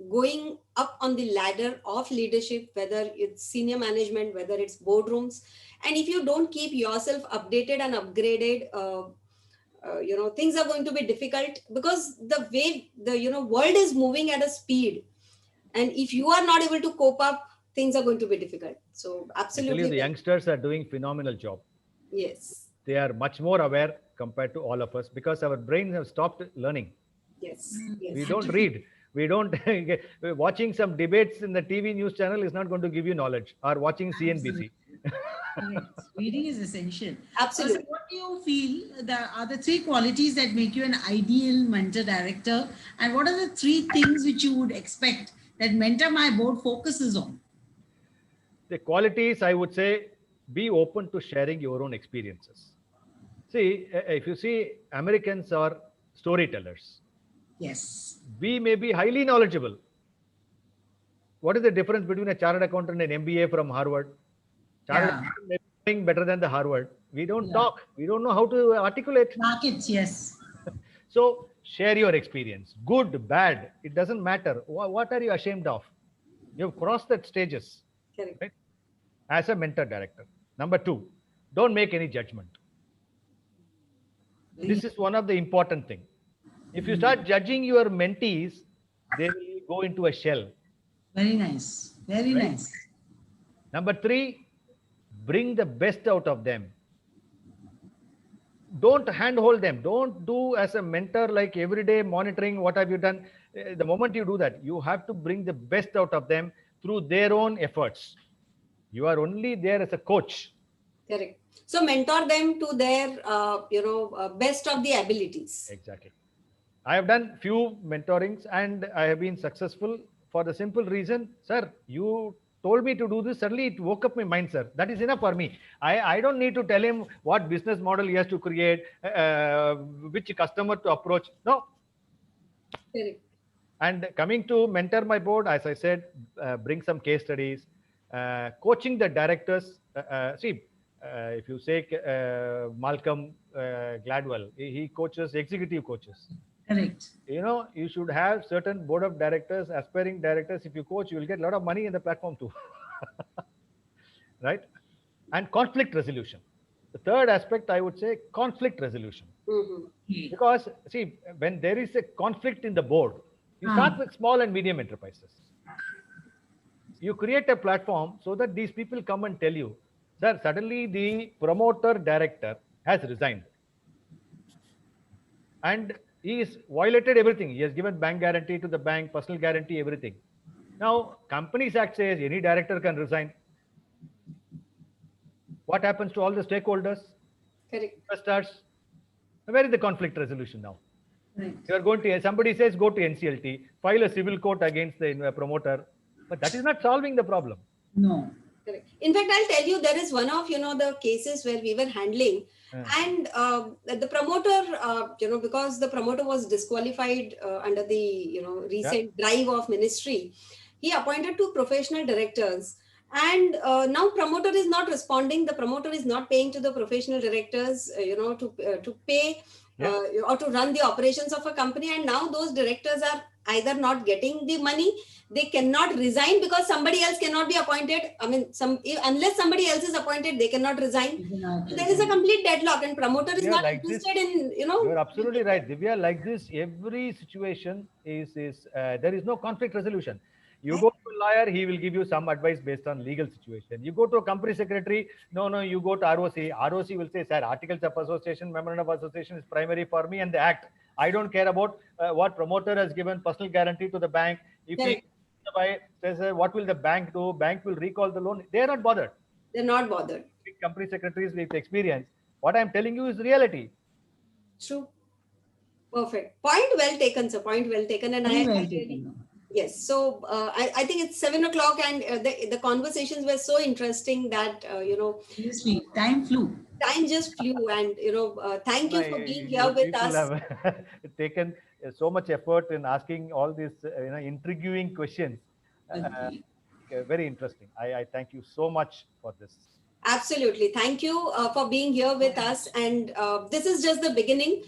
A: going up on the ladder of leadership, whether it's senior management, whether it's boardrooms, and if you don't keep yourself updated and upgraded, things are going to be difficult, because the way the world is moving at a speed, and if you are not able to cope up, things are going to be difficult. So absolutely,
C: I tell you, the youngsters are doing phenomenal job.
A: Yes.
C: They are much more aware compared to all of us, because our brains have stopped learning.
A: Yes.
C: We don't read. We don't watching some debates in the TV news channel is not going to give you knowledge, or watching CNBC.
B: Reading is essential.
A: Absolutely.
B: So what do you feel are the 3 qualities that make you an ideal mentor director, and what are the 3 things which you would expect that Mentor My Board focuses on?
C: The qualities, I would say, be open to sharing your own experiences. See, if you see, Americans are storytellers.
B: Yes.
C: We may be highly knowledgeable. What is the difference between a chartered accountant and MBA from Harvard? Chartered accountant may be doing better than the Harvard. We don't talk. We don't know how to articulate.
B: Markets, yes.
C: So share your experience. Good, bad, it doesn't matter. What are you ashamed of? You've crossed that stages.
A: Correct.
C: Right? As a mentor director. Number 2, don't make any judgment. This is one of the important things. If you start judging your mentees, they will go into a shell.
B: Very nice. Very nice.
C: Number 3, bring the best out of them. Don't handhold them. Don't do as a mentor, like every day monitoring what have you done. The moment you do that, you have to bring the best out of them through their own efforts. You are only there as a coach.
A: Correct. So mentor them to their, best of the abilities.
C: Exactly. I have done few mentorings and I have been successful for the simple reason, sir, you told me to do this, suddenly it woke up my mind, sir. That is enough for me. I don't need to tell him what business model he has to create, which customer to approach. No.
A: Correct.
C: And coming to Mentor My Board, as I said, bring some case studies, coaching the directors. If you say Malcolm Gladwell, he coaches executive coaches.
B: Correct.
C: You should have certain board of directors, aspiring directors. If you coach, you will get a lot of money in the platform too. Right? and conflict resolution. The third aspect, I would say, conflict resolution.
A: Mhm.
C: Because see, when there is a conflict in the board, you start with small and medium enterprises. You create a platform so that these people come and tell you, sir, suddenly the promoter director has resigned and he has violated everything. He has given bank guarantee to the bank, personal guarantee, everything. Now, Companies Act says any director can resign. What happens to all the stakeholders,
A: Correct.
C: investors? Where is the conflict resolution now?
B: Right.
C: You are going to, somebody says go to NCLT, file a civil court against the promoter, but that is not solving the problem.
B: No.
A: Correct. In fact, I'll tell you, there is one of, the cases where we were handling, and the promoter, because the promoter was disqualified under the, recent drive of ministry, he appointed two professional directors. And now promoter is not responding. The promoter is not paying to the professional directors, to pay or to run the operations of a company. And now those directors are either not getting the money, they cannot resign because somebody else cannot be appointed. I mean, unless somebody else is appointed, they cannot resign. So there is a complete deadlock, and promoter is not interested in,
C: You're absolutely right, Divya. Like this, every situation is there is no conflict resolution. You go to a lawyer, he will give you some advice based on legal situation. You go to a company secretary, no, you go to ROC. ROC will say, sir, articles of association, memorandum of association is primary for me and the act. I don't care about what promoter has given personal guarantee to the bank. If he says, what will the bank do? Bank will recall the loan. They are not bothered.
A: They're not bothered.
C: Big company secretaries with experience. What I'm telling you is reality.
A: True. Perfect. Point well taken, sir. Point well taken. And
B: Very
A: I
B: well
A: really,
B: taken.
A: yes. So I think it's 7:00, and the conversations were so interesting that
B: Seriously, time flew.
A: time just flew. And thank you for being here with
C: People
A: us.
C: have taken so much effort in asking all these intriguing questions. Very interesting. I thank you so much for this.
A: Absolutely. Thank you for being here with us. And this is just the beginning.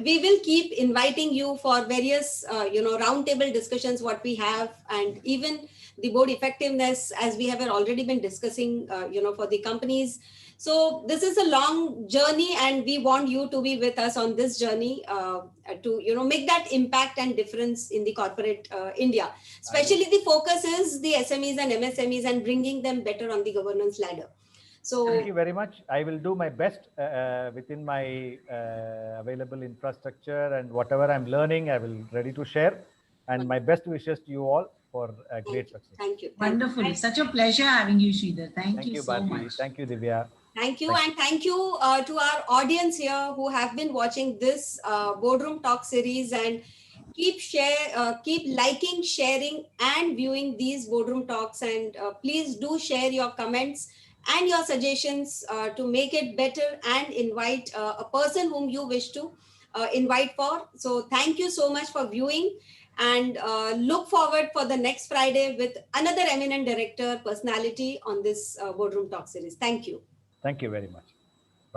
A: We will keep inviting you for various, roundtable discussions, what we have, and even the board effectiveness, as we have already been discussing, for the companies. So this is a long journey, and we want you to be with us on this journey to, make that impact and difference in the corporate India. Especially the focus is the SMEs and MSMEs and bringing them better on the governance ladder. So
C: thank you very much. I will do my best within my available infrastructure, and whatever I'm learning, I will ready to share. And my best wishes to you all for a great success.
A: Thank you.
B: Wonderful. It's such a pleasure having you, Sridhar. Thank you so
C: Bharti.
B: much.
C: Thank you, Divya.
A: Thank you. And thank you to our audience here who have been watching this Boardroom Talk series, and keep liking, sharing, and viewing these Boardroom Talks. And please do share your comments and your suggestions to make it better, and invite a person whom you wish to invite for. So thank you so much for viewing, and look forward for the next Friday with another eminent director personality on this Boardroom Talk series. Thank you.
C: Thank you very much.